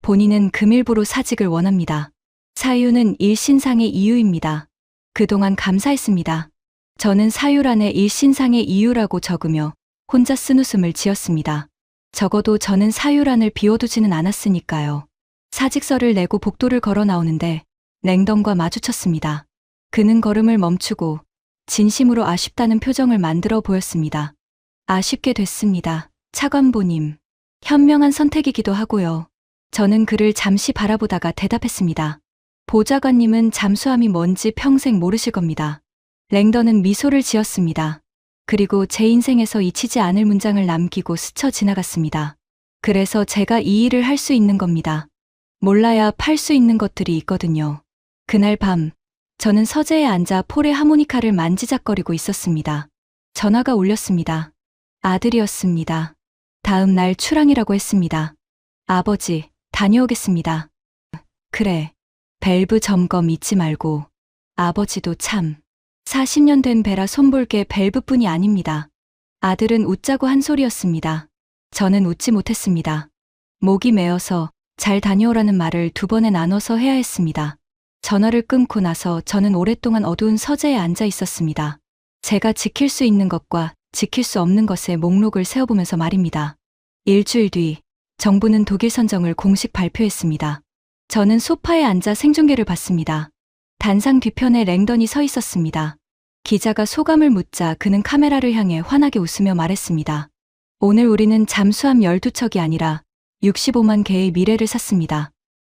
본인은 금일부로 사직을 원합니다. 사유는 일신상의 이유입니다. 그동안 감사했습니다. 저는 사유란에 일신상의 이유라고 적으며 혼자 쓴웃음을 지었습니다. 적어도 저는 사유란을 비워두지는 않았으니까요. 사직서를 내고 복도를 걸어 나오는데 랭던과 마주쳤습니다. 그는 걸음을 멈추고 진심으로 아쉽다는 표정을 만들어 보였습니다. 아쉽게 됐습니다, 차관보님. 현명한 선택이기도 하고요. 저는 그를 잠시 바라보다가 대답했습니다. 보좌관님은 잠수함이 뭔지 평생 모르실 겁니다. 랭던은 미소를 지었습니다. 그리고 제 인생에서 잊히지 않을 문장을 남기고 스쳐 지나갔습니다. 그래서 제가 이 일을 할 수 있는 겁니다. 몰라야 팔 수 있는 것들이 있거든요. 그날 밤 저는 서재에 앉아 폴의 하모니카를 만지작거리고 있었습니다. 전화가 울렸습니다. 아들이었습니다. 다음 날 출항이라고 했습니다. 아버지, 다녀오겠습니다. 그래, 밸브 점검 잊지 말고. 아버지도 참. 40년 된 배라 손볼 게 밸브뿐이 아닙니다. 아들은 웃자고 한 소리였습니다. 저는 웃지 못했습니다. 목이 메어서 잘 다녀오라는 말을 2번에 나눠서 해야 했습니다. 전화를 끊고 나서 저는 오랫동안 어두운 서재에 앉아 있었습니다. 제가 지킬 수 있는 것과 지킬 수 없는 것의 목록을 세어보면서 말입니다. 일주일 뒤 정부는 독일 선정을 공식 발표했습니다. 저는 소파에 앉아 생중계를 봤습니다. 단상 뒤편에 랭던이 서 있었습니다. 기자가 소감을 묻자 그는 카메라를 향해 환하게 웃으며 말했습니다. 오늘 우리는 잠수함 12척이 아니라 65만 개의 미래를 샀습니다.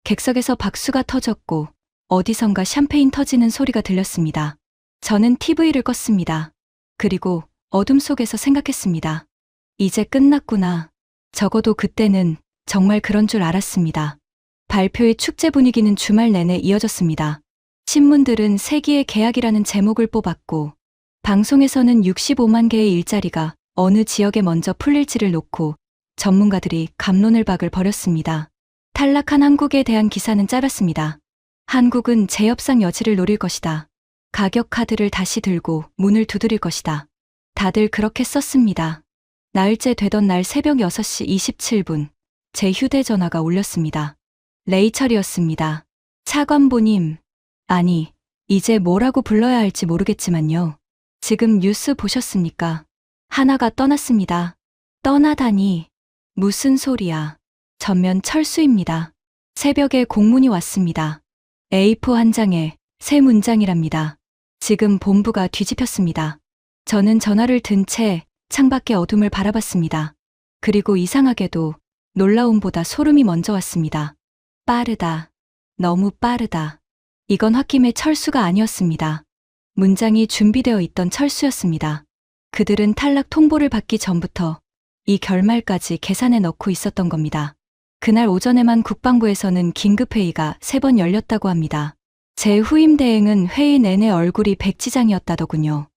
객석에서 박수가 터졌고 어디선가 샴페인 터지는 소리가 들렸습니다. 저는 TV를 껐습니다. 그리고 어둠 속에서 생각했습니다. 이제 끝났구나. 적어도 그때는 정말 그런 줄 알았습니다. 발표의 축제 분위기는 주말 내내 이어졌습니다. 신문들은 세기의 계약이라는 제목을 뽑았고, 방송에서는 65만 개의 일자리가 어느 지역에 먼저 풀릴지를 놓고 전문가들이 갑론을박을 벌였습니다. 탈락한 한국에 대한 기사는 짧았습니다. 한국은 재협상 여지를 노릴 것이다. 가격 카드를 다시 들고 문을 두드릴 것이다. 다들 그렇게 썼습니다. 나흘째 되던 날 새벽 6시 27분, 제 휴대전화가 울렸습니다. 레이첼이었습니다. 차관보님, 아니, 이제 뭐라고 불러야 할지 모르겠지만요. 지금 뉴스 보셨습니까? 하나가 떠났습니다. 떠나다니. 무슨 소리야. 전면 철수입니다. 새벽에 공문이 왔습니다. A4 한 장에 3문장이랍니다. 지금 본부가 뒤집혔습니다. 저는 전화를 든 채 창밖의 어둠을 바라봤습니다. 그리고 이상하게도 놀라움보다 소름이 먼저 왔습니다. 빠르다. 너무 빠르다. 이건 홧김의 철수가 아니었습니다. 문장이 준비되어 있던 철수였습니다. 그들은 탈락 통보를 받기 전부터 이 결말까지 계산해 넣고 있었던 겁니다. 그날 오전에만 국방부에서는 긴급회의가 3번 열렸다고 합니다. 제 후임 대행은 회의 내내 얼굴이 백지장이었다더군요.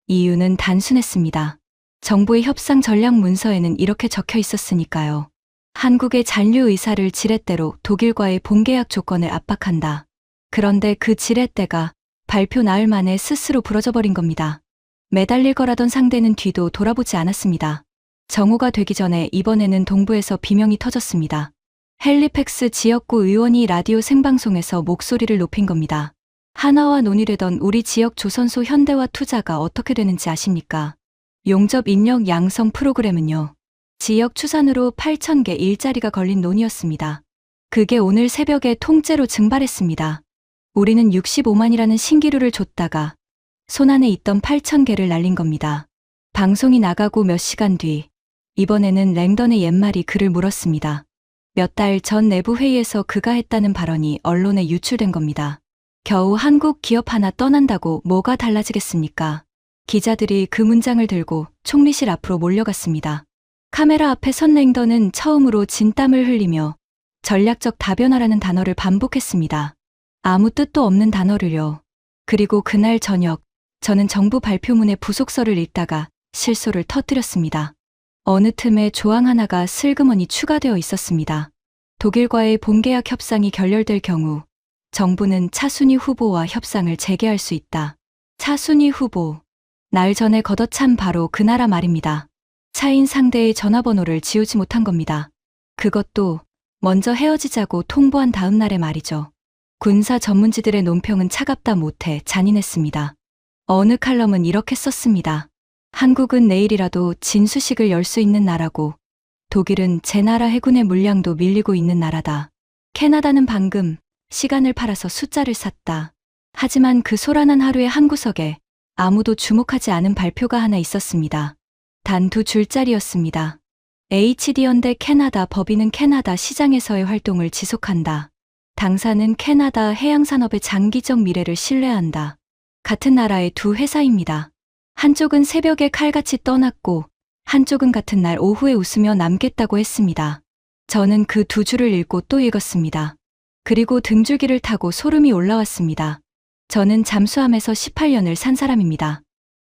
이유는 단순했습니다. 정부의 협상 전략 문서에는 이렇게 적혀 있었으니까요. 한국의 잔류 의사를 지렛대로 독일과의 본계약 조건을 압박한다. 그런데 그 지렛대가 발표 나흘 만에 스스로 부러져 버린 겁니다. 매달릴 거라던 상대는 뒤도 돌아보지 않았습니다. 정오가 되기 전에 이번에는 동부에서 비명이 터졌습니다. 헬리팩스 지역구 의원이 라디오 생방송에서 목소리를 높인 겁니다. 한화와 논의되던 우리 지역 조선소 현대화 투자가 어떻게 되는지 아십니까? 용접 인력 양성 프로그램은요. 지역 추산으로 8,000개 일자리가 걸린 논의였습니다. 그게 오늘 새벽에 통째로 증발했습니다. 우리는 65만이라는 신기루를 줬다가 손안에 있던 8,000개를 날린 겁니다. 방송이 나가고 몇 시간 뒤, 이번에는 랭던의 옛말이 그를 물었습니다. 몇 달 전 내부 회의에서 그가 했다는 발언이 언론에 유출된 겁니다. 겨우 한국 기업 하나 떠난다고 뭐가 달라지겠습니까? 기자들이 그 문장을 들고 총리실 앞으로 몰려갔습니다. 카메라 앞에 선 랭던은 처음으로 진땀을 흘리며 전략적 다변화라는 단어를 반복했습니다. 아무 뜻도 없는 단어를요. 그리고 그날 저녁, 저는 정부 발표문의 부속서를 읽다가 실소를 터뜨렸습니다. 어느 틈에 조항 하나가 슬그머니 추가되어 있었습니다. 독일과의 본계약 협상이 결렬될 경우 정부는 차순위 후보와 협상을 재개할 수 있다. 차순위 후보. 날 전에 걷어찬 바로 그 나라 말입니다. 차인 상대의 전화번호를 지우지 못한 겁니다. 그것도 먼저 헤어지자고 통보한 다음 날의 말이죠. 군사 전문지들의 논평은 차갑다 못해 잔인했습니다. 어느 칼럼은 이렇게 썼습니다. 한국은 내일이라도 진수식을 열 수 있는 나라고, 독일은 제 나라 해군의 물량도 밀리고 있는 나라다. 캐나다는 방금 시간을 팔아서 숫자를 샀다. 하지만 그 소란한 하루의 한 구석에 아무도 주목하지 않은 발표가 하나 있었습니다. 단 2줄짜리였습니다. HD연대 캐나다 법인은 캐나다 시장에서의 활동을 지속한다. 당사는 캐나다 해양산업의 장기적 미래를 신뢰한다. 같은 나라의 두 회사입니다. 한쪽은 새벽에 칼같이 떠났고 한쪽은 같은 날 오후에 웃으며 남겠다고 했습니다. 저는 그 2줄을 읽고 또 읽었습니다. 그리고 등줄기를 타고 소름이 올라왔습니다. 저는 잠수함에서 18년을 산 사람입니다.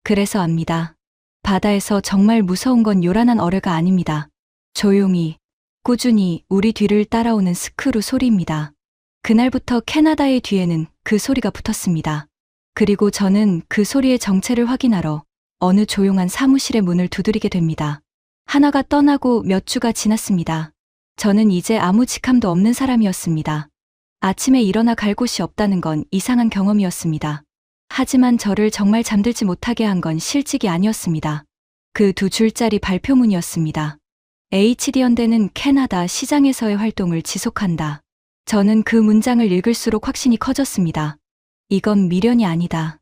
그래서 압니다. 바다에서 정말 무서운 건 요란한 어뢰가 아닙니다. 조용히, 꾸준히 우리 뒤를 따라오는 스크루 소리입니다. 그날부터 캐나다의 뒤에는 그 소리가 붙었습니다. 그리고 저는 그 소리의 정체를 확인하러 어느 조용한 사무실의 문을 두드리게 됩니다. 하나가 떠나고 몇 주가 지났습니다. 저는 이제 아무 직함도 없는 사람이었습니다. 아침에 일어나 갈 곳이 없다는 건 이상한 경험이었습니다. 하지만 저를 정말 잠들지 못하게 한 건 실직이 아니었습니다. 그 2줄짜리 발표문이었습니다. HD연대는 캐나다 시장에서의 활동을 지속한다. 저는 그 문장을 읽을수록 확신이 커졌습니다. 이건 미련이 아니다.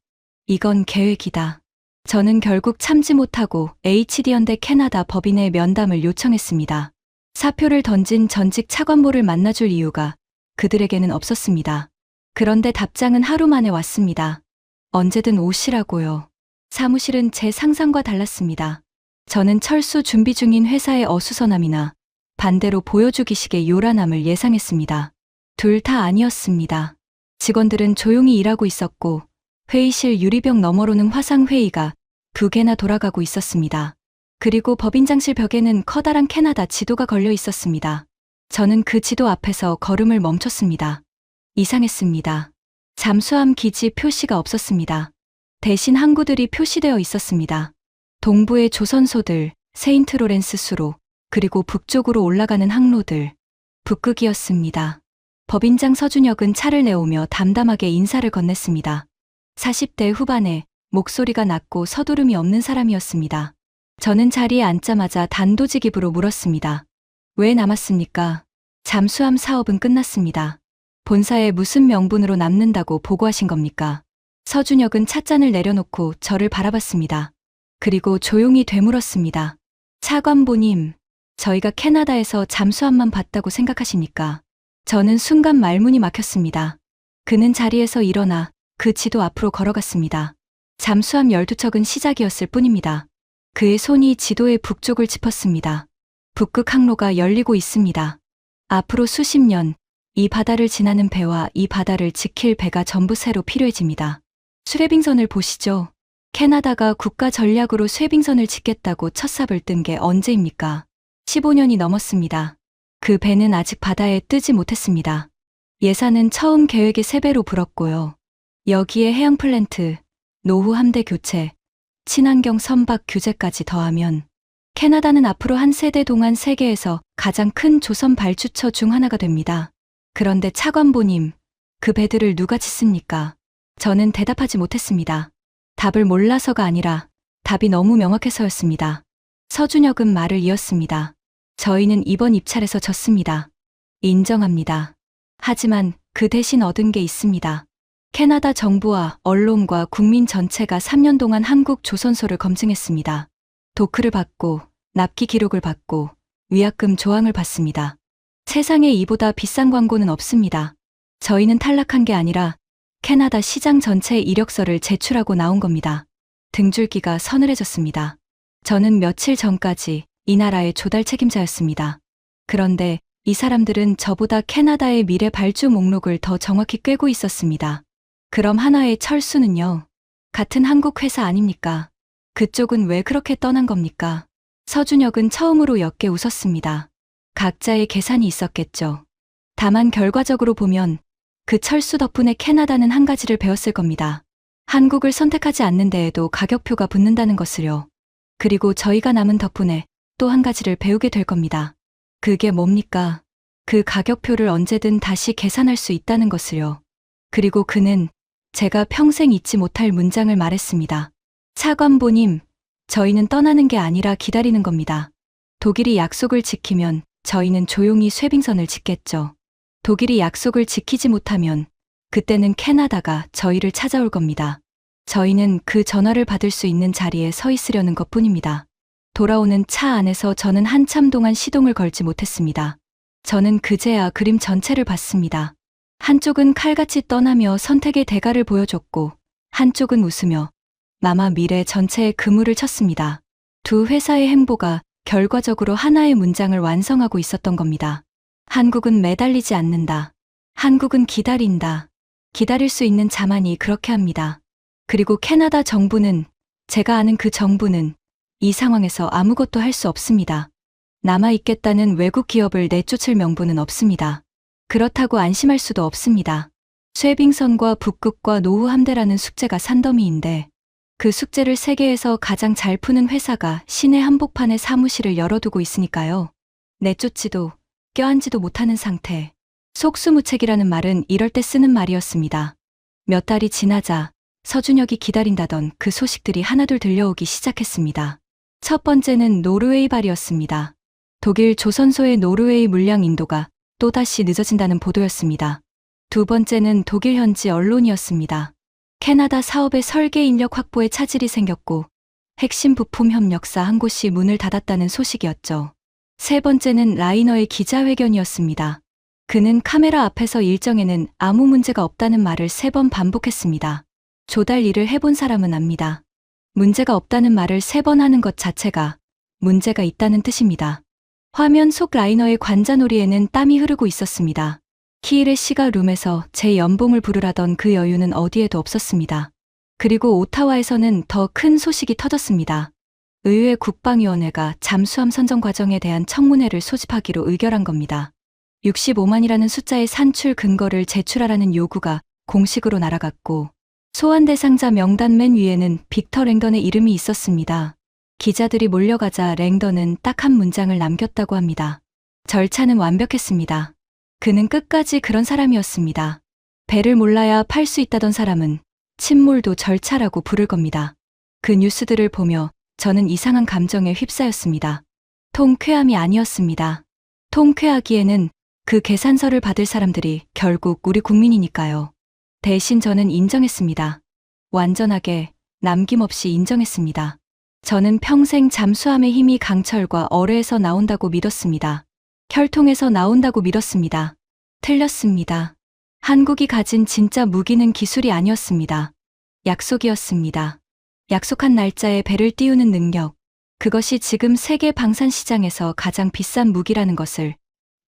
이건 계획이다. 저는 결국 참지 못하고 HD연대 캐나다 법인의 면담을 요청했습니다. 사표를 던진 전직 차관보를 만나줄 이유가 그들에게는 없었습니다. 그런데 답장은 하루 만에 왔습니다. 언제든 오시라고요. 사무실은 제 상상과 달랐습니다. 저는 철수 준비 중인 회사의 어수선함이나 반대로 보여주기식의 요란함을 예상했습니다. 둘 다 아니었습니다. 직원들은 조용히 일하고 있었고 회의실 유리벽 너머로는 화상회의가 2개나 돌아가고 있었습니다. 그리고 법인장실 벽에는 커다란 캐나다 지도가 걸려 있었습니다. 저는 그 지도 앞에서 걸음을 멈췄습니다. 이상했습니다. 잠수함 기지 표시가 없었습니다. 대신 항구들이 표시되어 있었습니다. 동부의 조선소들, 세인트로렌스 수로, 그리고 북쪽으로 올라가는 항로들, 북극이었습니다. 법인장 서준혁은 차를 내오며 담담하게 인사를 건넸습니다. 40대 후반에 목소리가 낮고 서두름이 없는 사람이었습니다. 저는 자리에 앉자마자 단도직입으로 물었습니다. 왜 남았습니까? 잠수함 사업은 끝났습니다. 본사에 무슨 명분으로 남는다고 보고하신 겁니까? 서준혁은 찻잔을 내려놓고 저를 바라봤습니다. 그리고 조용히 되물었습니다. 차관보님, 저희가 캐나다에서 잠수함만 봤다고 생각하십니까? 저는 순간 말문이 막혔습니다. 그는 자리에서 일어나 그 지도 앞으로 걸어갔습니다. 잠수함 12척은 시작이었을 뿐입니다. 그의 손이 지도의 북쪽을 짚었습니다. 북극 항로가 열리고 있습니다. 앞으로 수십 년, 이 바다를 지나는 배와 이 바다를 지킬 배가 전부 새로 필요해집니다. 쇠빙선을 보시죠. 캐나다가 국가 전략으로 쇠빙선을 짓겠다고 첫 삽을 뜬 게 언제입니까? 15년이 넘었습니다. 그 배는 아직 바다에 뜨지 못했습니다. 예산은 처음 계획의 3배로 불었고요. 여기에 해양 플랜트, 노후 함대 교체, 친환경 선박 규제까지 더하면 캐나다는 앞으로 한 세대 동안 세계에서 가장 큰 조선 발주처 중 하나가 됩니다. 그런데 차관보님, 그 배들을 누가 짓습니까? 저는 대답하지 못했습니다. 답을 몰라서가 아니라 답이 너무 명확해서였습니다. 서준혁은 말을 이었습니다. 저희는 이번 입찰에서 졌습니다. 인정합니다. 하지만 그 대신 얻은 게 있습니다. 캐나다 정부와 언론과 국민 전체가 3년 동안 한국 조선소를 검증했습니다. 도크를 받고 납기 기록을 받고 위약금 조항을 받습니다. 세상에 이보다 비싼 광고는 없습니다. 저희는 탈락한 게 아니라 캐나다 시장 전체의 이력서를 제출하고 나온 겁니다. 등줄기가 서늘해졌습니다. 저는 며칠 전까지 이 나라의 조달 책임자였습니다. 그런데 이 사람들은 저보다 캐나다의 미래 발주 목록을 더 정확히 꿰고 있었습니다. 그럼 하나의 철수는요? 같은 한국 회사 아닙니까? 그쪽은 왜 그렇게 떠난 겁니까? 서준혁은 처음으로 옅게 웃었습니다. 각자의 계산이 있었겠죠. 다만 결과적으로 보면 그 철수 덕분에 캐나다는 한 가지를 배웠을 겁니다. 한국을 선택하지 않는 데에도 가격표가 붙는다는 것을요. 그리고 저희가 남은 덕분에 또 한 가지를 배우게 될 겁니다. 그게 뭡니까? 그 가격표를 언제든 다시 계산할 수 있다는 것을요. 그리고 그는 제가 평생 잊지 못할 문장을 말했습니다. 차관보님, 저희는 떠나는 게 아니라 기다리는 겁니다. 독일이 약속을 지키면 저희는 조용히 쇠빙선을 짓겠죠. 독일이 약속을 지키지 못하면 그때는 캐나다가 저희를 찾아올 겁니다. 저희는 그 전화를 받을 수 있는 자리에 서 있으려는 것뿐입니다. 돌아오는 차 안에서 저는 한참 동안 시동을 걸지 못했습니다. 저는 그제야 그림 전체를 봤습니다. 한쪽은 칼같이 떠나며 선택의 대가를 보여줬고 한쪽은 웃으며 마마 미래 전체에 그물을 쳤습니다. 두 회사의 행보가 결과적으로 하나의 문장을 완성하고 있었던 겁니다. 한국은 매달리지 않는다. 한국은 기다린다. 기다릴 수 있는 자만이 그렇게 합니다. 그리고 캐나다 정부는, 제가 아는 그 정부는 이 상황에서 아무것도 할 수 없습니다. 남아있겠다는 외국 기업을 내쫓을 명분은 없습니다. 그렇다고 안심할 수도 없습니다. 쇠빙선과 북극과 노후 함대라는 숙제가 산더미인데 그 숙제를 세계에서 가장 잘 푸는 회사가 시내 한복판에 사무실을 열어두고 있으니까요. 내쫓지도 껴안지도 못하는 상태. 속수무책이라는 말은 이럴 때 쓰는 말이었습니다. 몇 달이 지나자 서준혁이 기다린다던 그 소식들이 하나둘 들려오기 시작했습니다. 첫 번째는 노르웨이발이었습니다. 독일 조선소의 노르웨이 물량 인도가 또다시 늦어진다는 보도였습니다. 두 번째는 독일 현지 언론이었습니다. 캐나다 사업의 설계 인력 확보에 차질이 생겼고 핵심 부품 협력사 한 곳이 문을 닫았다는 소식이었죠. 세 번째는 라이너의 기자회견이었습니다. 그는 카메라 앞에서 일정에는 아무 문제가 없다는 말을 3번 반복했습니다. 조달 일을 해본 사람은 압니다. 문제가 없다는 말을 3번 하는 것 자체가 문제가 있다는 뜻입니다. 화면 속 라이너의 관자놀이에는 땀이 흐르고 있었습니다. 키일의 씨가 룸에서 제 연봉을 부르라던 그 여유는 어디에도 없었습니다. 그리고 오타와에서는 더 큰 소식이 터졌습니다. 의회 국방위원회가 잠수함 선정 과정에 대한 청문회를 소집하기로 의결한 겁니다. 65만이라는 숫자의 산출 근거를 제출하라는 요구가 공식으로 날아갔고 소환 대상자 명단 맨 위에는 빅터 랭던의 이름이 있었습니다. 기자들이 몰려가자 랭던은 딱 한 문장을 남겼다고 합니다. 절차는 완벽했습니다. 그는 끝까지 그런 사람이었습니다. 배를 몰라야 팔 수 있다던 사람은 침몰도 절차라고 부를 겁니다. 그 뉴스들을 보며 저는 이상한 감정에 휩싸였습니다. 통쾌함이 아니었습니다. 통쾌하기에는 그 계산서를 받을 사람들이 결국 우리 국민이니까요. 대신 저는 인정했습니다. 완전하게 남김없이 인정했습니다. 저는 평생 잠수함의 힘이 강철과 어뢰에서 나온다고 믿었습니다. 혈통에서 나온다고 믿었습니다. 틀렸습니다. 한국이 가진 진짜 무기는 기술이 아니었습니다. 약속이었습니다. 약속한 날짜에 배를 띄우는 능력, 그것이 지금 세계 방산 시장에서 가장 비싼 무기라는 것을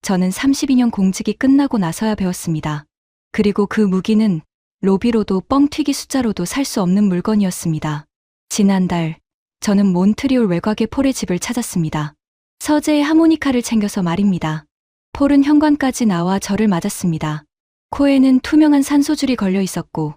저는 32년 공직이 끝나고 나서야 배웠습니다. 그리고 그 무기는 로비로도 뻥튀기 숫자로도 살 수 없는 물건이었습니다. 지난달 저는 몬트리올 외곽의 폴의 집을 찾았습니다. 서재의 하모니카를 챙겨서 말입니다. 폴은 현관까지 나와 저를 맞았습니다. 코에는 투명한 산소줄이 걸려 있었고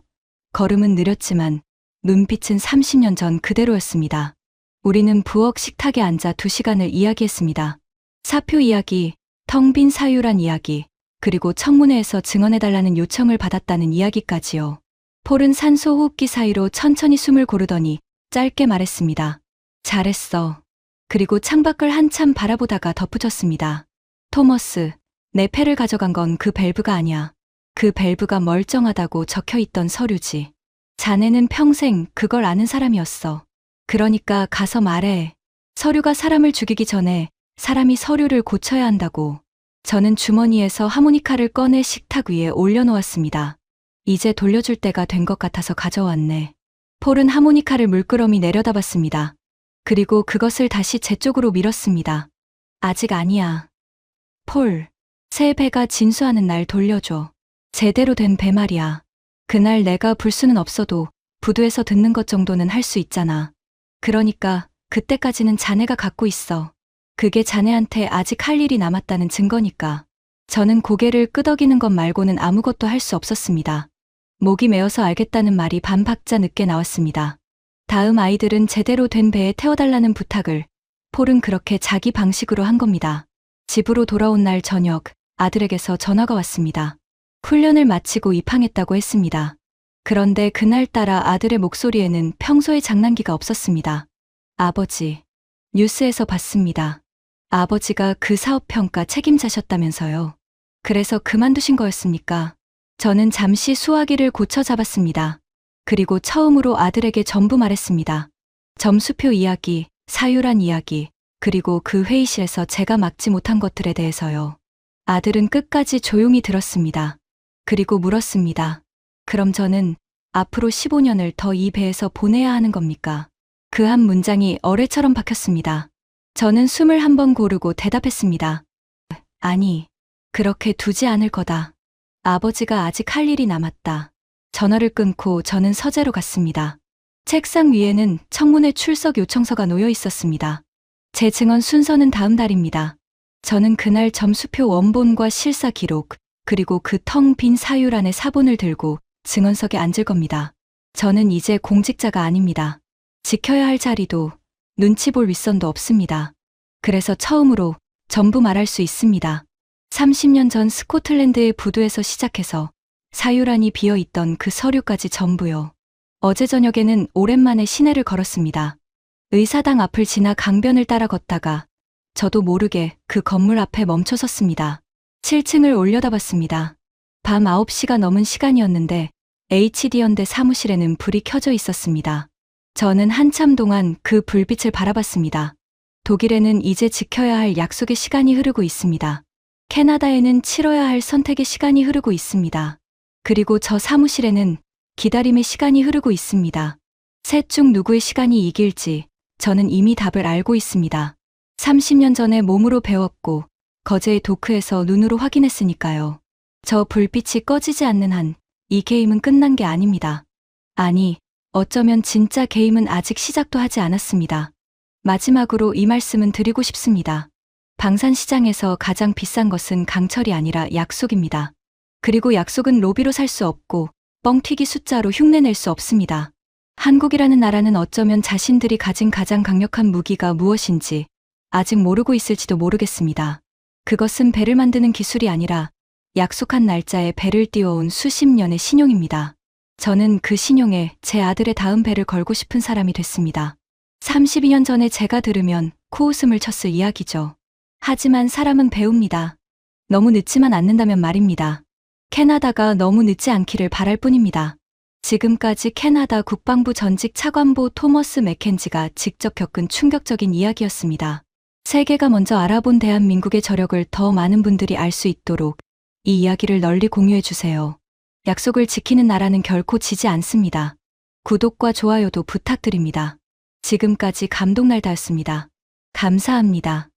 걸음은 느렸지만 눈빛은 30년 전 그대로였습니다. 우리는 부엌 식탁에 앉아 2시간을 이야기했습니다. 사표 이야기, 텅 빈 사유란 이야기, 그리고 청문회에서 증언해달라는 요청을 받았다는 이야기까지요. 폴은 산소 호흡기 사이로 천천히 숨을 고르더니 짧게 말했습니다. 잘했어. 그리고 창밖을 한참 바라보다가 덧붙였습니다. 토머스, 내 패를 가져간 건 그 밸브가 아니야. 그 밸브가 멀쩡하다고 적혀있던 서류지. 자네는 평생 그걸 아는 사람이었어. 그러니까 가서 말해. 서류가 사람을 죽이기 전에 사람이 서류를 고쳐야 한다고. 저는 주머니에서 하모니카를 꺼내 식탁 위에 올려놓았습니다. 이제 돌려줄 때가 된 것 같아서 가져왔네. 폴은 하모니카를 물끄러미 내려다봤습니다. 그리고 그것을 다시 제 쪽으로 밀었습니다. 아직 아니야. 폴, 새 배가 진수하는 날 돌려줘. 제대로 된 배 말이야. 그날 내가 불 수는 없어도 부두에서 듣는 것 정도는 할 수 있잖아. 그러니까 그때까지는 자네가 갖고 있어. 그게 자네한테 아직 할 일이 남았다는 증거니까. 저는 고개를 끄덕이는 것 말고는 아무것도 할 수 없었습니다. 목이 메어서 알겠다는 말이 반박자 늦게 나왔습니다. 다음 아이들은 제대로 된 배에 태워달라는 부탁을 폴은 그렇게 자기 방식으로 한 겁니다. 집으로 돌아온 날 저녁 아들에게서 전화가 왔습니다. 훈련을 마치고 입항했다고 했습니다. 그런데 그날따라 아들의 목소리에는 평소의 장난기가 없었습니다. 아버지, 뉴스에서 봤습니다. 아버지가 그 사업평가 책임자셨다면서요. 그래서 그만두신 거였습니까? 저는 잠시 수화기를 고쳐 잡았습니다. 그리고 처음으로 아들에게 전부 말했습니다. 점수표 이야기, 사유란 이야기, 그리고 그 회의실에서 제가 막지 못한 것들에 대해서요. 아들은 끝까지 조용히 들었습니다. 그리고 물었습니다. 그럼 저는 앞으로 15년을 더 이 배에서 보내야 하는 겁니까? 그 한 문장이 어뢰처럼 박혔습니다. 저는 숨을 한번 고르고 대답했습니다. 아니, 그렇게 두지 않을 거다. 아버지가 아직 할 일이 남았다. 전화를 끊고 저는 서재로 갔습니다. 책상 위에는 청문회 출석 요청서가 놓여 있었습니다. 제 증언 순서는 다음 달입니다. 저는 그날 점수표 원본과 실사 기록, 그리고 그 텅 빈 사유란의 사본을 들고 증언석에 앉을 겁니다. 저는 이제 공직자가 아닙니다. 지켜야 할 자리도 눈치 볼 윗선도 없습니다. 그래서 처음으로 전부 말할 수 있습니다. 30년 전 스코틀랜드의 부두에서 시작해서 사유란이 비어있던 그 서류까지 전부요. 어제 저녁에는 오랜만에 시내를 걸었습니다. 의사당 앞을 지나 강변을 따라 걷다가 저도 모르게 그 건물 앞에 멈춰 섰습니다. 7층을 올려다봤습니다. 밤 9시가 넘은 시간이었는데 HD연대 사무실에는 불이 켜져 있었습니다. 저는 한참 동안 그 불빛을 바라봤습니다. 독일에는 이제 지켜야 할 약속의 시간이 흐르고 있습니다. 캐나다에는 치러야 할 선택의 시간이 흐르고 있습니다. 그리고 저 사무실에는 기다림의 시간이 흐르고 있습니다. 셋 중 누구의 시간이 이길지 저는 이미 답을 알고 있습니다. 30년 전에 몸으로 배웠고 거제의 도크에서 눈으로 확인했으니까요. 저 불빛이 꺼지지 않는 한 이 게임은 끝난 게 아닙니다. 아니, 어쩌면 진짜 게임은 아직 시작도 하지 않았습니다. 마지막으로 이 말씀은 드리고 싶습니다. 방산시장에서 가장 비싼 것은 강철이 아니라 약속입니다. 그리고 약속은 로비로 살 수 없고 뻥튀기 숫자로 흉내낼 수 없습니다. 한국이라는 나라는 어쩌면 자신들이 가진 가장 강력한 무기가 무엇인지 아직 모르고 있을지도 모르겠습니다. 그것은 배를 만드는 기술이 아니라 약속한 날짜에 배를 띄워온 수십 년의 신용입니다. 저는 그 신용에 제 아들의 다음 배를 걸고 싶은 사람이 됐습니다. 32년 전에 제가 들으면 코웃음을 쳤을 이야기죠. 하지만 사람은 배웁니다. 너무 늦지만 않는다면 말입니다. 캐나다가 너무 늦지 않기를 바랄 뿐입니다. 지금까지 캐나다 국방부 전직 차관보 토머스 맥켄지가 직접 겪은 충격적인 이야기였습니다. 세계가 먼저 알아본 대한민국의 저력을 더 많은 분들이 알 수 있도록 이 이야기를 널리 공유해 주세요. 약속을 지키는 나라는 결코 지지 않습니다. 구독과 좋아요도 부탁드립니다. 지금까지 감독날다였습니다. 감사합니다.